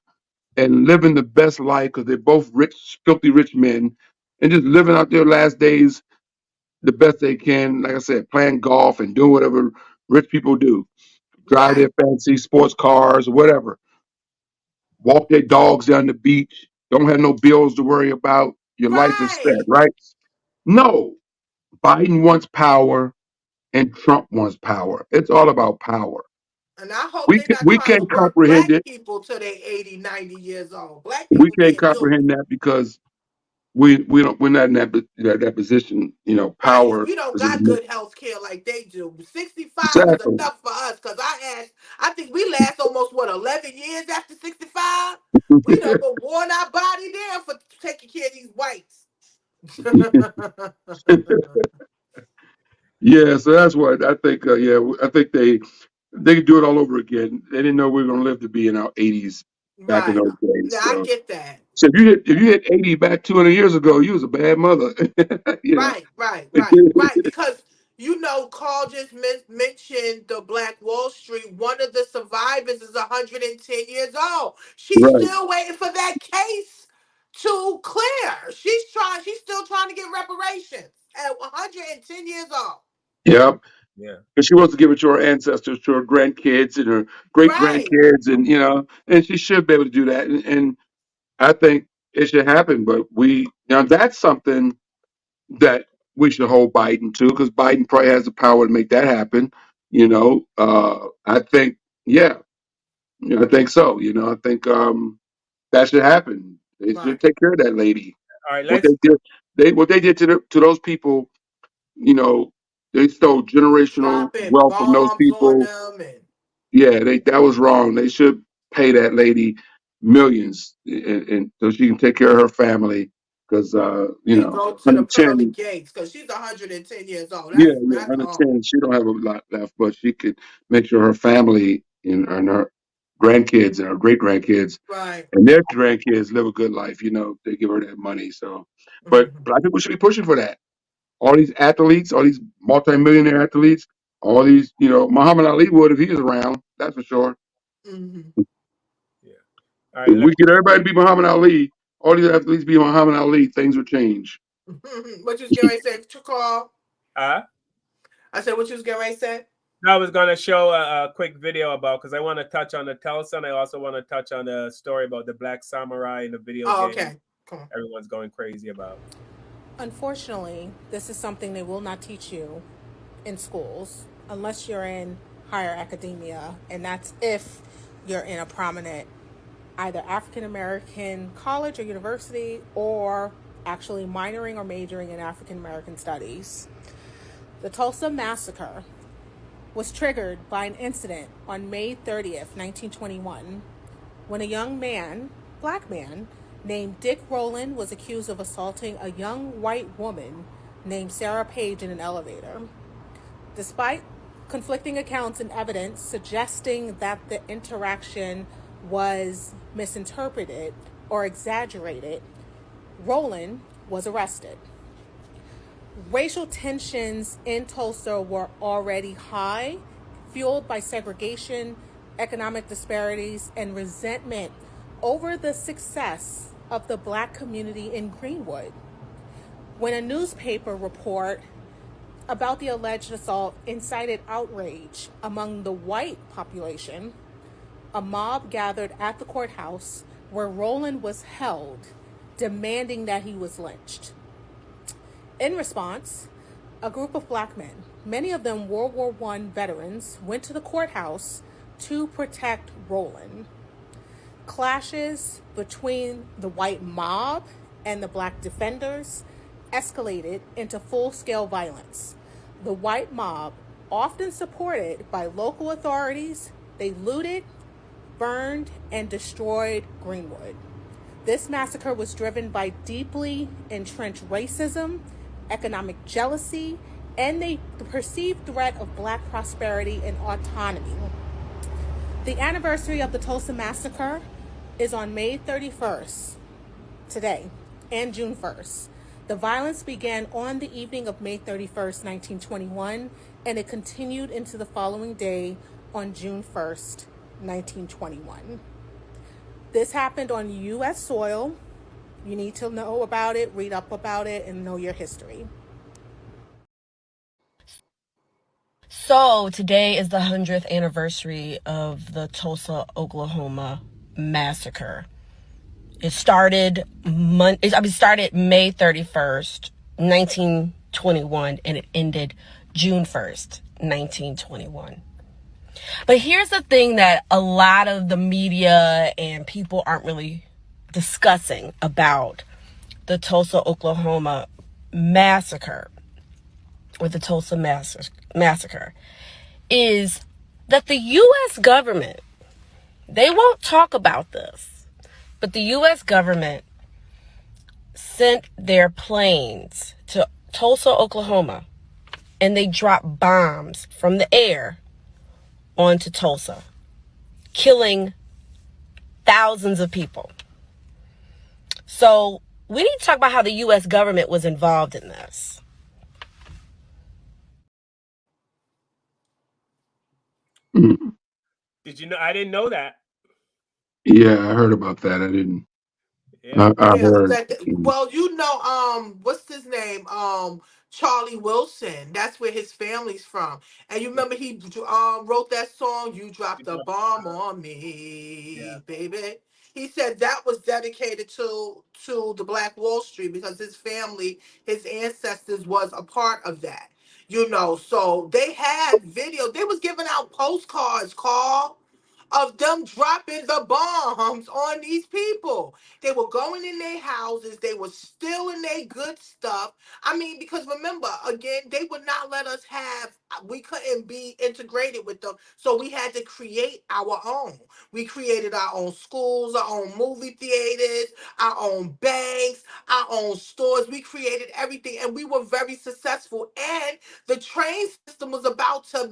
and living the best life because they're both rich, filthy rich men, and just living out their last days the best they can. Like I said, playing golf and doing whatever rich people do. Drive Right. their fancy sports cars, whatever. Walk their dogs down the beach. Don't have no bills to worry about. Your life is set, Right. right? No. Biden wants power and Trump wants power. It's all about power. And I hope We they're can, not we trying to can't work comprehend black it. people till they 80, 90 years old. Black We people can't can't do it. comprehend that because we're not in that position. Right. And Power we don't is in got the good health care like they do. 65 is exactly. enough for us because I think we last almost, 11 years after 65? We done been worn our body down for taking care of these whites. Yeah, so that's what I think. Yeah, I think they could do it all over again. They didn't know we were going to live to be in our 80s back in Right. those days. Now I So, get that. so if you hit 80 back 200 years ago, you was a bad mother. you know. Right. Because Carl just mentioned the Black Wall Street. One of the survivors is 110 years old. She's Right. still waiting for that case to clear. She's still trying to get reparations at 110 years old. Yep. Yeah. And she wants to give it to her ancestors, to her grandkids and her great Right. grandkids, and she should be able to do that. And I think it should happen. But that's something that we should hold Biden to because Biden probably has the power to make that happen. I think, yeah, I think so. I think that should happen. They should Right. take care of that lady. All right. What they Let's. did, what they did to those people, you know, they stole generational Dropping wealth from those bombs on people. them and Yeah, that was wrong. They should pay that lady millions, and so she can take care of her family. Because go to the under pearly 10, gates because she's 110 years old. yeah, yeah, That's under all. 10, she don't have a lot left, but she could make sure her family and her grandkids and her great grandkids Right. and their grandkids live a good life. They give her that money. So, but Mhm. black people should be pushing for that. All these athletes, all these multimillionaire athletes, all these, Muhammad Ali would if he was around. That's for sure. Mhm. Yeah. All right. If we get everybody to be Muhammad Ali, all these athletes be Muhammad Ali, things would change. What you was getting ready to say, Carl? Uh, I said, what you was getting ready to say? I was going to show a quick video about, because I want to touch on the Tulsa, and I also want to touch on the story about the Black Samurai in the video Oh, game. okay. Come on. Everyone's going crazy about. Unfortunately, this is something they will not teach you in schools unless you're in higher academia, and that's if you're in a prominent either African American college or university, or actually minoring or majoring in African American studies. The Tulsa Massacre was triggered by an incident on May 30th, 1921, when a young man, black man, named Dick Rowland was accused of assaulting a young white woman named Sarah Page in an elevator. Despite conflicting accounts and evidence suggesting that the interaction was misinterpreted or exaggerated, Rowland was arrested. Racial tensions in Tulsa were already high, fueled by segregation, economic disparities, and resentment over the success of the black community in Greenwood. When a newspaper report about the alleged assault incited outrage among the white population, a mob gathered at the courthouse where Rowland was held, demanding that he was lynched. In response, a group of black men, many of them World War I veterans, went to the courthouse to protect Rowland. Clashes between the white mob and the black defenders escalated into full-scale violence. The white mob, often supported by local authorities, they looted, burned, and destroyed Greenwood. This massacre was driven by deeply entrenched racism, economic jealousy, and the perceived threat of black prosperity and autonomy. The anniversary of the Tulsa Massacre is on May 31st, today, and June 1st. The violence began on the evening of May 31st, 1921, and it continued into the following day on June 1st, 1921. This happened on U.S. soil. You need to know about it, read up about it, and know your history. So today is the 100th anniversary of the Tulsa, Oklahoma massacre. It started May 31st, 1921, and it ended June 1st, 1921. But here's the thing that a lot of the media and people aren't really discussing about the Tulsa, Oklahoma massacre, or the Tulsa massacre, is that the U.S. government, they won't talk about this, but the U.S. government sent their planes to Tulsa, Oklahoma, and they dropped bombs from the air onto Tulsa, killing thousands of people. So we need to talk about how the U.S. government was involved in this. Did you know? I didn't know that. Yeah, I heard about that. I didn't. Yeah. I Yeah, heard. that, well, what's his name? Charlie Wilson. That's where his family's from. And you remember he wrote that song, "You Dropped a Bomb on Me, Baby." He said that was dedicated to the Black Wall Street because his family, his ancestors was a part of that. So they had video. They was giving out postcards, Carl, of them dropping the bombs on these people. They were going in their houses, they were stealing their good stuff. I mean, because remember, again, they would not let us we couldn't be integrated with them. So we had to create our own. We created our own schools, our own movie theaters, our own banks, our own stores. We created everything and we were very successful. And the train system was about to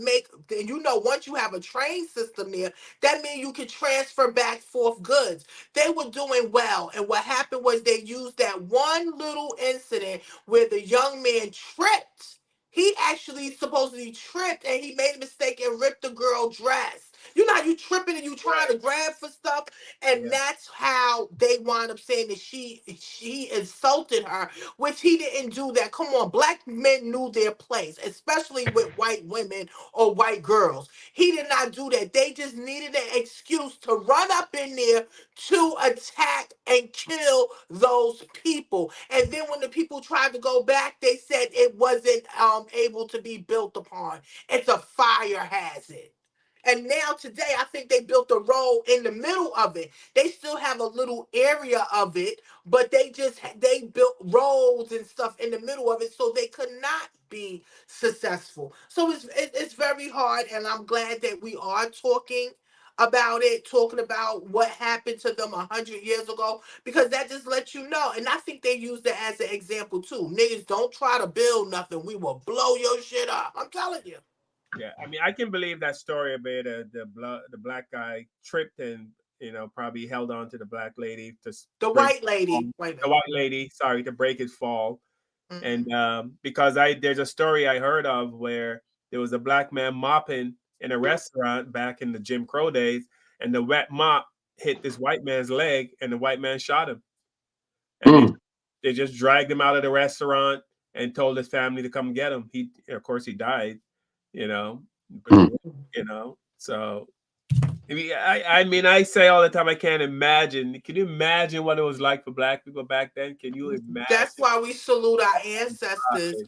once you have a train system there, that means you can transfer back forth goods. They were doing well. And what happened was they used that one little incident where the young man tripped. He actually supposedly tripped and he made a mistake and ripped the girl's dress. You know how you tripping and you trying to grab for stuff, and that's how they wind up saying that she insulted her, which he didn't do that. Come on, black men knew their place, especially with white women or white girls. He did not do that. They just needed an excuse to run up in there to attack and kill those people. And then when the people tried to go back, they said it wasn't able to be built upon. It's a fire hazard. And now today, I think they built a road in the middle of it. They still have a little area of it, but they built roads and stuff in the middle of it, so they could not be successful. So it's very hard, and I'm glad that we are talking about it, talking about what happened to them 100 years ago, because that just lets you know. And I think they used it as an example too. Niggas, don't try to build nothing. We will blow your shit up. I'm telling you. Yeah, I mean, I can believe that story about the black guy tripped and probably held on to the black lady to The break white lady. Wait a the minute. white lady, sorry, to break his fall. And because there's a story I heard of where there was a black man mopping in a restaurant back in the Jim Crow days, and the wet mop hit this white man's leg, and the white man shot him. And they just dragged him out of the restaurant and told his family to come get him. Of course, he died. So I mean, I say all the time, I can't imagine. Can you imagine what it was like for black people back then? Can you imagine? That's why we salute our ancestors,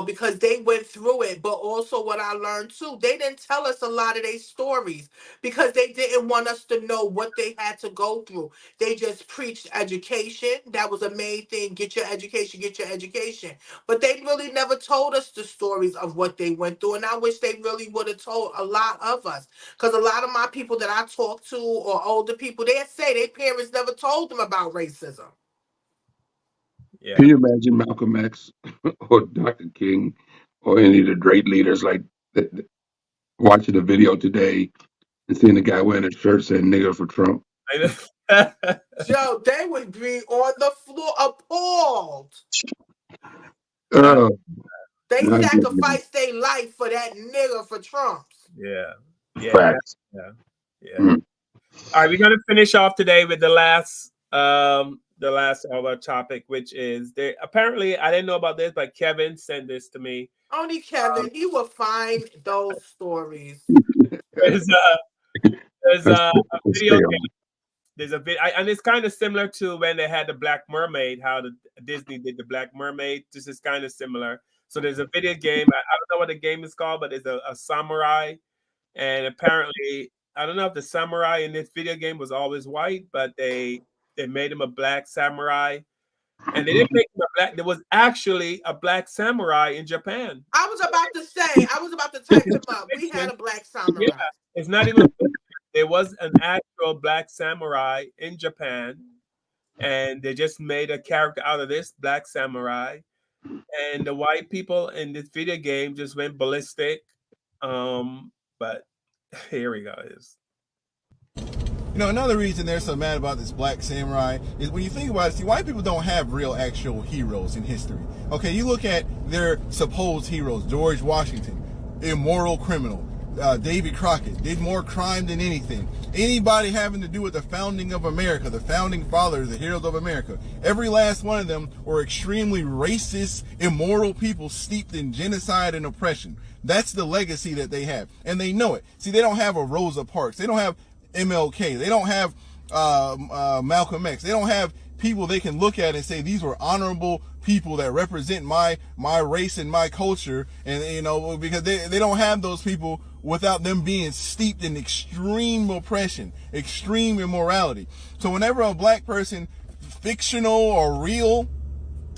because they went through it. But also what I learned too, they didn't tell us a lot of their stories because they didn't want us to know what they had to go through. They just preached education. That was a main thing. Get your education, get your education. But they really never told us the stories of what they went through. And I wish they really would have told a lot of us. Because a lot of my people that I talk to, or older people, they say their parents never told them about racism. Yeah. Can you imagine Malcolm X or Dr. King or any of the great leaders watching the video today and seeing the guy wearing a shirt saying "nigger" for Trump? Joe, they would be on the floor appalled. They My goodness. sacrificed their life for that nigger for Trump's. Yeah. Facts. Yeah. All right, we're gonna finish off today with the last of our topic, which is apparently, I didn't know about this, but Kevin sent this to me. Only Kevin, he will find those stories. There's a video game. There's a video, and it's kind of similar to when they had the Black Mermaid, how Disney did the Black Mermaid. This is kind of similar. So there's a video game. I don't know what the game is called, but it's a samurai. And apparently, I don't know if the samurai in this video game was always white, but they made him a black samurai. And they didn't make him a black. There was actually a black samurai in Japan. I was about to type him up. We had a black samurai. Yeah, it's not even. There was an actual black samurai in Japan, and they just made a character out of this black samurai. And the white people in this video game just went ballistic. But here we go. Another reason they're so mad about this black samurai is when you think about it, see, white people don't have real actual heroes in history. Okay, you look at their supposed heroes, George Washington, immoral criminal. Davy Crockett did more crime than anything. Anybody having to do with the founding of America, the founding fathers, the heroes of America, every last one of them were extremely racist, immoral people steeped in genocide and oppression. That's the legacy that they have, and they know it. See, they don't have a Rosa Parks. They don't have MLK. They don't have Malcolm X. They don't have people they can look at and say these were honorable people that represent my race and my culture, and because they don't have those people without them being steeped in extreme oppression, extreme immorality. So whenever a black person, fictional or real,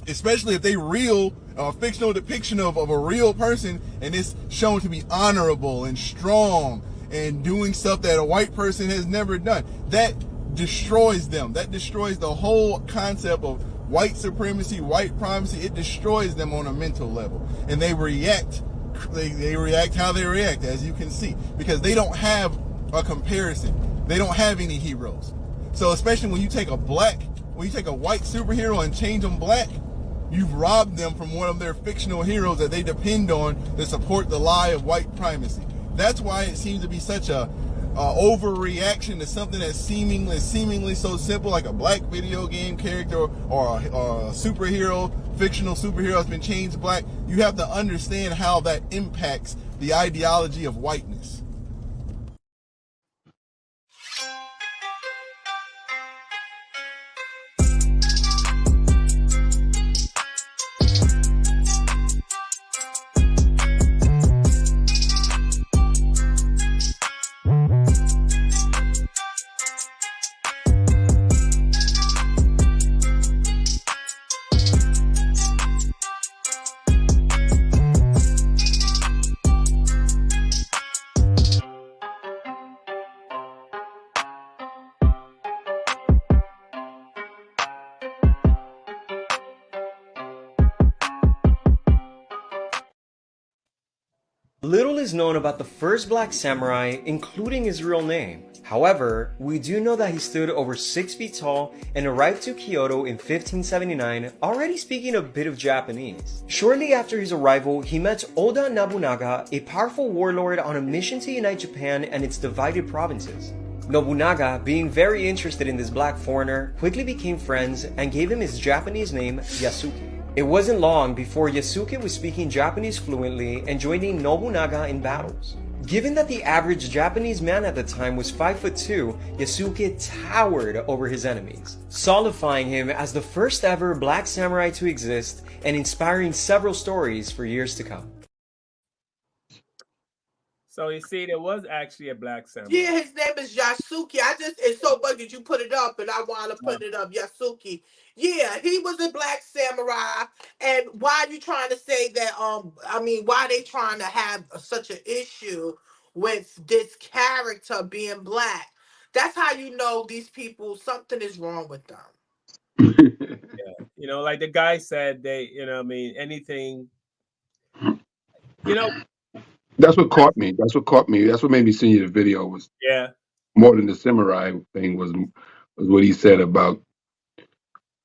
especially if they real fictional depiction of a real person, and it's shown to be honorable and strong and doing stuff that a white person has never done, that destroys them. That destroys the whole concept of white supremacy, white primacy. It destroys them on a mental level, and they react how they react, as you can see, because they don't have a comparison. They don't have any heroes. So especially when you take a white superhero and change them black, you've robbed them from one of their fictional heroes that they depend on to support the lie of white primacy. That's why it seems to be such a overreaction to something that's seemingly so simple, like a black video game character or a superhero, fictional superhero has been changed black. You have to understand how that impacts the ideology of whiteness. Little is known about the first black samurai, including his real name. However, we do know that he stood over 6 feet tall and arrived to Kyoto in 1579, already speaking a bit of Japanese. Shortly after his arrival, he met Oda Nobunaga, a powerful warlord on a mission to unite Japan and its divided provinces. Nobunaga, being very interested in this black foreigner, quickly became friends and gave him his Japanese name, Yasuke. It wasn't long before Yasuke was speaking Japanese fluently and joining Nobunaga in battles. Given that the average Japanese man at the time was 5'2", Yasuke towered over his enemies, solidifying him as the first ever black samurai to exist and inspiring several stories for years to come. So you see, there was actually a black samurai. Yeah, his name is Yasuke. It's so funny that you put it up and I wound up putting it up. Yasuke. Yeah, he was a black samurai. And why are you trying to say that, why are they trying to have such an issue with this character being black? That's how you know these people, something is wrong with them. Yeah, like the guy said, anything, That's what caught me. That's what made me send you the video was yeah, more than the samurai thing was what he said about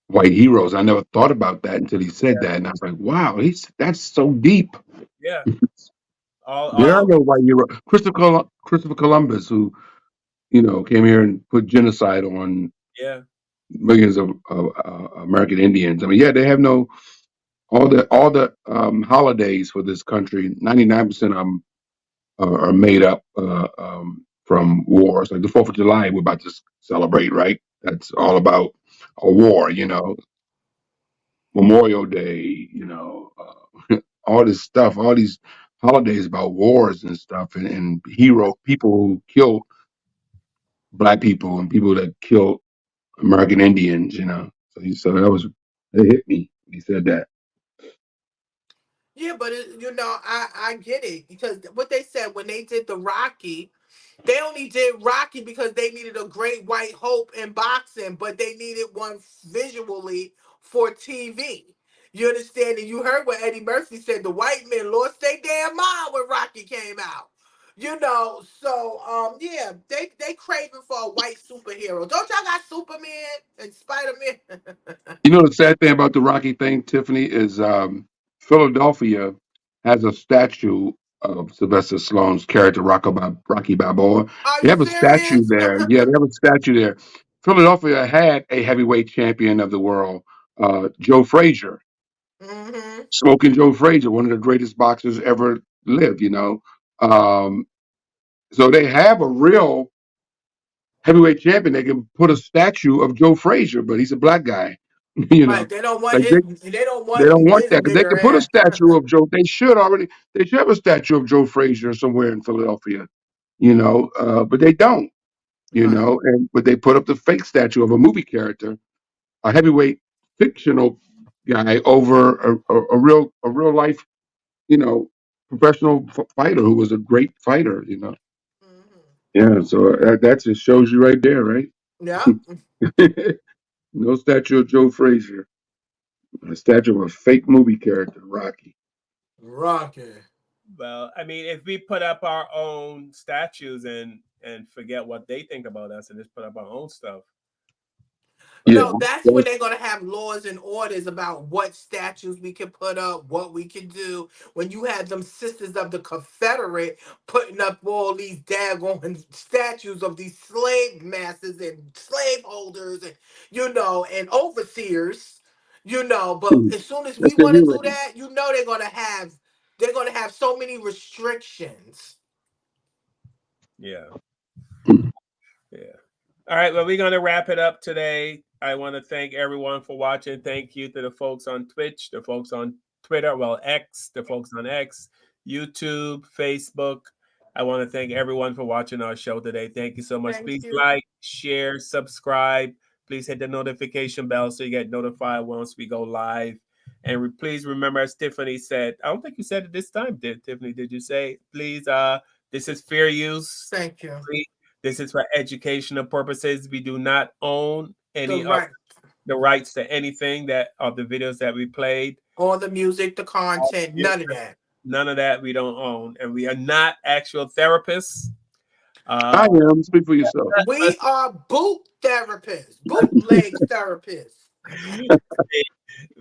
white heroes. I never thought about that until he said that, and I was like, wow, that's so deep. yeah. There are no white heroes. Christopher Columbus, who came here and put genocide on Yeah. millions of American Indians. I mean, yeah, they have no all the holidays for this country. 99% of them are made up from wars. Like the 4th of July, we're about to celebrate, right? That's all about a war, Memorial Day, all this stuff, all these holidays about wars and stuff, and hero people who killed black people and people that killed American Indians. So it hit me when he said that. Yeah, but I get it because what they said when they did the Rocky, they only did Rocky because they needed a great white hope in boxing, but they needed one visually for TV. You understand? And you heard what Eddie Murphy said. The white men lost their damn mind when Rocky came out. So yeah, they craving for a white superhero. Don't y'all got Superman and Spider-Man? The sad thing about the Rocky thing, Tiffany, is Philadelphia has a statue of Sylvester Stallone's character Rocky Balboa. Are They you have a statue serious? there. Yeah, they have a statue there. Philadelphia had a heavyweight champion of the world, Joe Frazier, Mm-hmm. Smoking Joe Frazier, one of the greatest boxers ever lived. Um, so they have a real heavyweight champion. They can put a statue of Joe Frazier, but he's a black guy. you know, Right. They don't want like his. They don't they want don't want his that because they bigger can put a head. statue of Joe. They should have a statue of Joe Frazier somewhere in Philadelphia. But they don't. Right. But they put up the fake statue of a movie character, a heavyweight fictional guy over a real life, professional fighter who was a great fighter. Yeah, so that just shows you right there, right? Yeah. No statue of Joe Frazier, a statue of a fake movie character, Rocky. Rocky. Well, if we put up our own statues and forget what they think about us and just put up our own stuff. Yeah. No, that's when That's, they're gonna have laws and orders about what statues we can put up, what we can do. When you had them sisters of the Confederate putting up all these daggone statues of these slave masters and slave holders and and overseers, but as soon as that's we their want to do heroes. that, they're gonna have so many restrictions. Yeah. Mm. Yeah. All right. Well, we're going to wrap it up today. I want to thank everyone for watching. Thank you to the folks on Twitch, the folks on Twitter, well, X, the folks on X, YouTube, Facebook. I want to thank everyone for watching our show today. Thank you so much. Thank Please you. like, share, subscribe. Please hit the notification bell so you get notified once we go live. And please remember, as Tiffany said, I don't think you said it this time, did Tiffany? Did you say, please, this is fair use? Thank you. This is for educational purposes. We do not own The any of right, the rights to anything that of the videos that we played. all the music, the All content, the none of music, that. none of that we don't own, and we are not actual therapists. I am. Speak for yourself. We are boot therapists, bootleg therapists.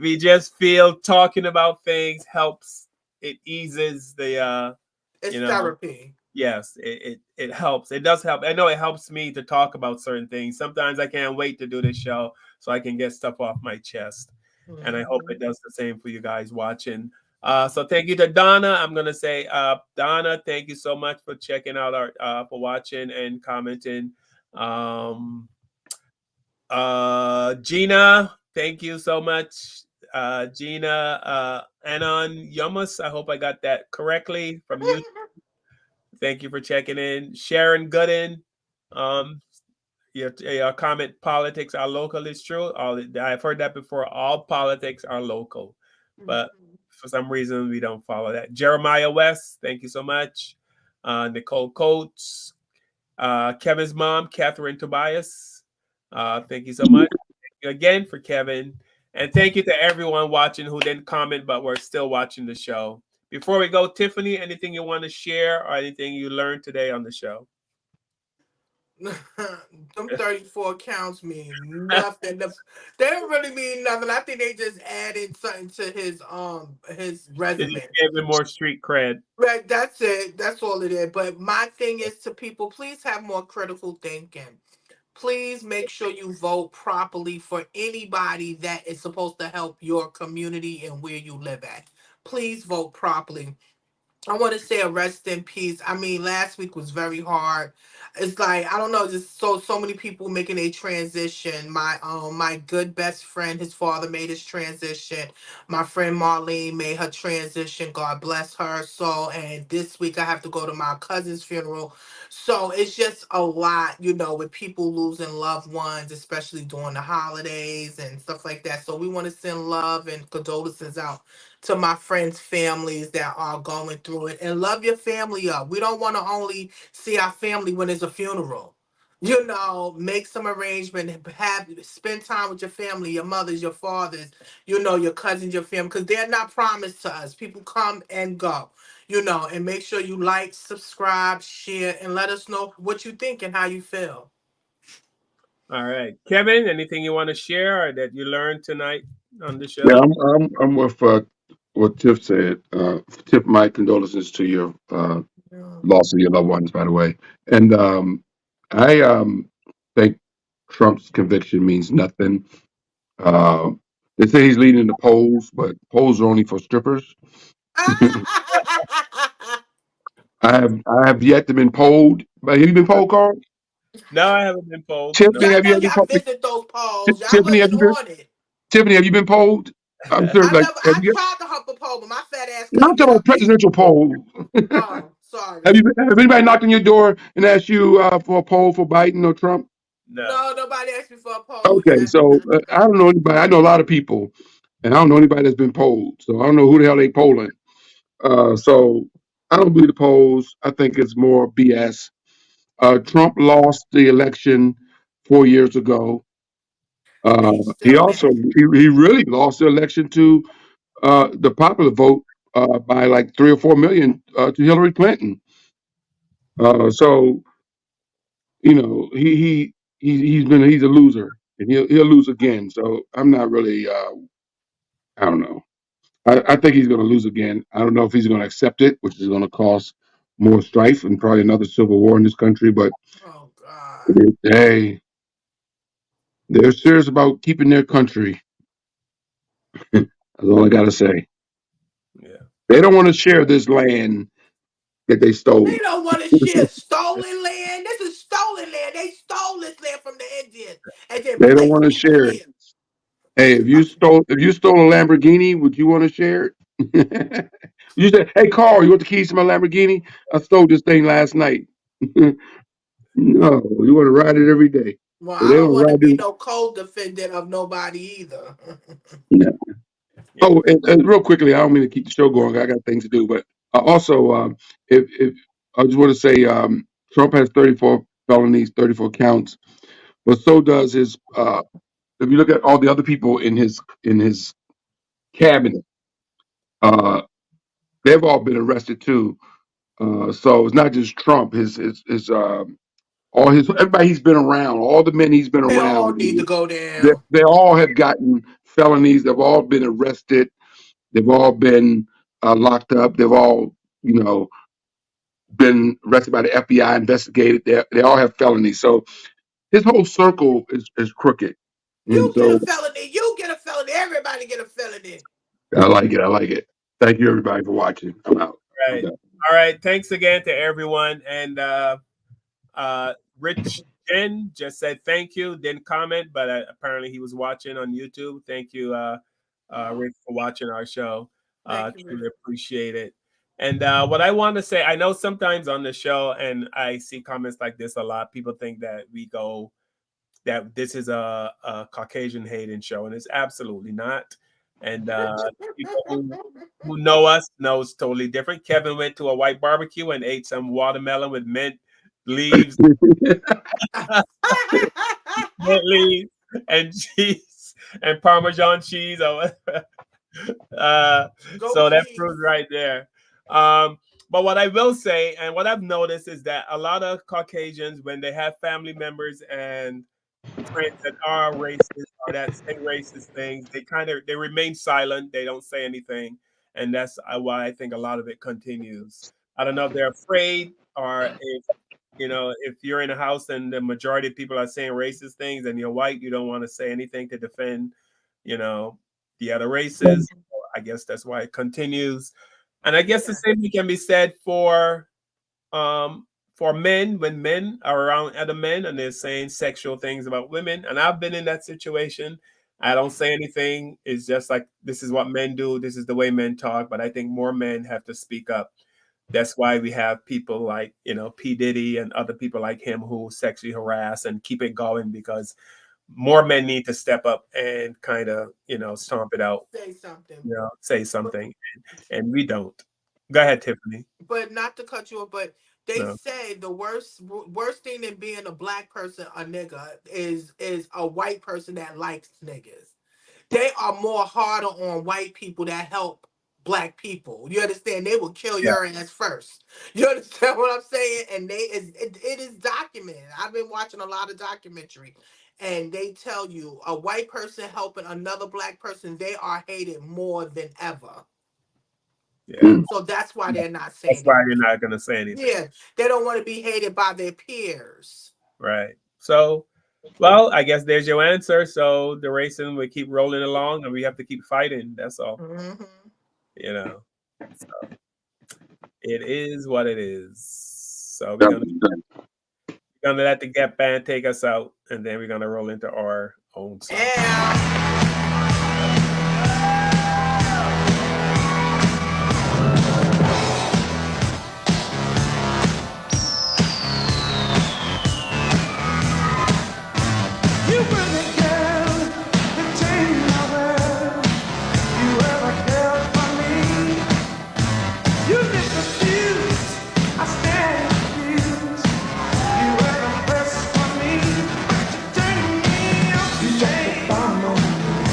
We just feel talking about things helps. It eases the It's you know therapy. yes, it helps. It does help. I know it helps me to talk about certain things. Sometimes I can't wait to do this show so I can get stuff off my chest. And I hope it does the same for you guys watching. So thank you to Donna. I'm gonna say, Donna, thank you so much for checking out our for watching and commenting. Um, Gina, thank you so much. Gina Anon Yumus. I hope I got that correctly from you. Thank you for checking in. Sharon Gooden, um, your comment, politics are local is true. I've heard that before. All politics are local, but for some reason we don't follow that. Jeremiah West, thank you so much. Nicole Coates, Kevin's mom, Catherine Tobias, thank you so much. Thank you again for Kevin. And thank you to everyone watching who didn't comment but were still watching the show. Before we go, Tiffany, anything you want to share or anything you learned today on the show? Them 34 counts mean nothing. They don't really mean nothing. I think they just added something to his It just resume. gave him more street cred. Right, that's it. That's all it is. But my thing is to people, please have more critical thinking. Please make sure you vote properly for anybody that is supposed to help your community and where you live at. Please vote properly. I want to say a rest in peace. I mean, last week was very hard. It's like I don't know, just so many people making a transition. My good best friend, his father made his transition. My friend Marlene made her transition. God bless her. So, and this week I have to go to my cousin's funeral. So it's just a lot, with people losing loved ones, especially during the holidays and stuff like that. So we want to send love and condolences out to my friends' families that are going through it, and love your family up. We don't want to only see our family when it's a funeral. Make some arrangement, spend time with your family, your mothers, your fathers, your cousins, your family, because they're not promised to us. People come and go, and make sure you like, subscribe, share, and let us know what you think and how you feel. All right, Kevin, anything you want to share or that you learned tonight on the Yeah, show? I'm with what Tiff said. Tiff, my condolences to your loss of your loved ones, by the way. And I think Trump's conviction means nothing. Uh, they say he's leading the polls, but polls are only for strippers. I have yet to been polled. But have you been polled, Carl? No, I haven't been polled. No. Tiffany, I have you know ever been y'all polled? visit those polls. Y'all Tiffany, have wasn't you been? on it. Tiffany, have you been polled? I'm serious. Like, have I you? tried to hump a pole, but my fat ass I'm couldn't talking get about up there. presidential poll. Oh, Have sorry. you? Have anybody knocked on your door and asked you for a poll for Biden or Trump? No. No, nobody asked me for a poll Okay, yet. so I don't know anybody. I know a lot of people, and I don't know anybody that's been polled. So I don't know who the hell they polling. So I don't believe the polls. I think it's more BS. Trump lost the election 4 years ago. And he's He still also mad. he really lost the election to the popular vote by like 3 or 4 million to Hillary Clinton. So he's a loser. and he'll lose again. So I'm not really. I don't know. I think he's going to lose again. I don't know if he's going to accept it, which is going to cause more strife and probably another civil war in this country. But Oh God. hey, they're serious about keeping their country. That's all I got to say. Yeah. They don't want to share this land that they They stole. don't want to share stolen land. This is stolen land. They stole this land from the Indians and then They don't placed want to people share it. here. Hey, if you stole a Lamborghini, would you want to share it? You said, "Hey, Carl, you want the keys to my Lamborghini? I stole this thing last night." No, you want to ride it every day. Well, So I they don't don't want to ride be this. no co-defendant of nobody either. Yeah. Yeah. Oh, and real quickly, I don't mean to keep the show going. I got things to do, but also, if I just want to say, Trump has 34 felonies, 34 counts, but so does his. If you look at all the other people in his cabinet, uh, they've all been arrested too. So it's not just Trump. All his everybody he's been around, all the men he's been They all around, need to go they, down. they all have gotten felonies. They've all been arrested. They've all been locked up. They've all, been arrested by the FBI, investigated. They all have felonies. So his whole circle is crooked. And You get a so felony. You get a felony. Everybody get a felony. I like it. I like it. Thank you, everybody, for watching. I'm out. I'm Right. done. All right. Thanks again to everyone. And Rich Jen just said thank you. Didn't comment, but apparently he was watching on YouTube. Thank you, Rich, for watching our show. Thank you, Rick. Truly appreciate it. And what I want to say, I know sometimes on the show, and I see comments like this a lot. People think that that this is a Caucasian hating show, and it's absolutely not. And people who know us know it's totally different. Kevin went to a white barbecue and ate some watermelon with mint leaves, mint leaves, and cheese and Parmesan cheese. Go So that cheese. proves right there. But what I will say, and what I've noticed, is that a lot of Caucasians, when they have family members and friends that are racist or that say racist things, they remain silent. They don't say anything, and that's why I think a lot of it continues. I don't know if they're afraid or if you're in a house and the majority of people are saying racist things and you're white, you don't want to say anything to defend, you know, the other races. I guess that's why it continues. And I guess the same thing can be said for men when men are around other men and they're saying sexual things about women. And I've been in that situation. I don't say anything. It's just like this is what men do. This is the way men talk. But I think more men have to speak up. That's why we have people like, P. Diddy and other people like him who sexually harass and keep it going, because more men need to step up and kind of, stomp it out, Say something. say something. And we don't. Go ahead, Tiffany. But not to cut you off, but they No. say the worst thing than being a black person, a nigga, is a white person that likes niggas. They are more harder on white people that help black people. You understand? They will kill Yeah. your ass first. You understand what I'm saying? And it is documented. I've been watching a lot of documentary, and they tell you a white person helping another black person, they are hated more than ever. Yeah. So that's why they're not That's saying why it. you're not going to say anything. Yeah, they don't want to be hated by their peers. Right. So, well, I guess there's your answer. So the racing will keep rolling along and we have to keep fighting. That's all. Mm-hmm. So it is what it is. So we're gonna let the Gap Band take us out, and then we're gonna roll into our own song. You just a bomb on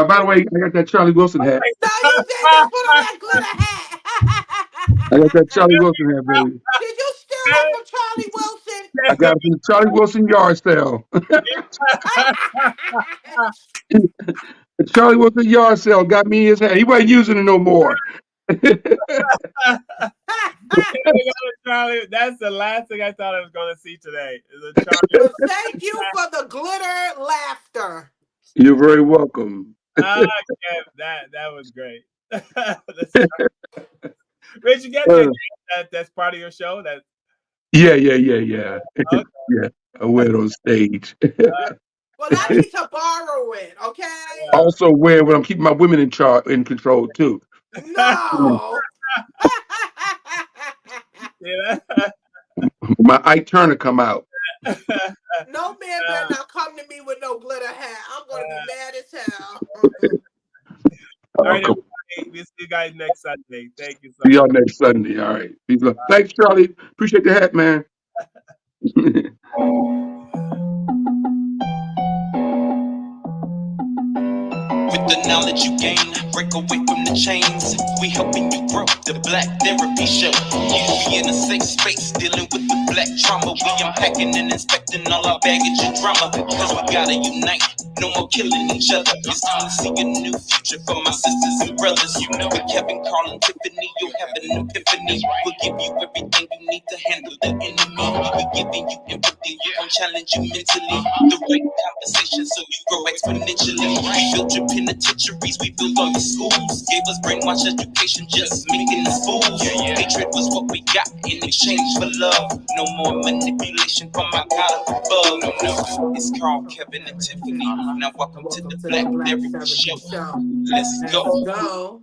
By the way, I got that Charlie Wilson hat. No, you didn't just put on that glitter hat. I got that Charlie Wilson hat, baby. Did you steal that from Charlie Wilson? I got it from the Charlie Wilson yard sale. The Charlie Wilson yard sale got me his hat. He wasn't using it no more. Charlie, that's the last thing I thought I was going to see today. Is a Charlie. Well, thank you for the glitter laughter. You're very welcome. Kev, that was great. Rich, you get that's part of your show. That Yeah. Okay. Yeah, I wear it on stage. Well, I need to borrow it, okay? I also wear when I'm keeping my women in control too. No. Yeah. My Ike Turner come out. No man better not come to me with no glitter hat. I'm gonna be mad as hell. All right, everybody. We'll see you guys next Sunday. Thank you so See much. y'all next Sunday. All right. Peace love. Thanks, Charlie. Appreciate the hat, man. With the knowledge you gain, break away from the chains. We helping you grow. The Black Therapy Show. You be in a safe space, dealing with the black trauma. We unpacking and inspecting all our baggage and drama. Cause we gotta unite. No more killing each other. It's time to see a new future for my sisters and brothers. You know, with Kevin, Carl, and Tiffany, you'll have an epiphany. We'll give you everything you need to handle the enemy. We're giving you empathy. We're gonna challenge you mentally. The right conversation so you grow exponentially. We built your penitentiaries, we built all your schools. Gave us brainwash education, just making us fools. Hatred was what we got in exchange for love. No more manipulation from my God above. No. It's Carl, Kevin, and Tiffany. Now welcome to the Black Therapy Show. Let's go.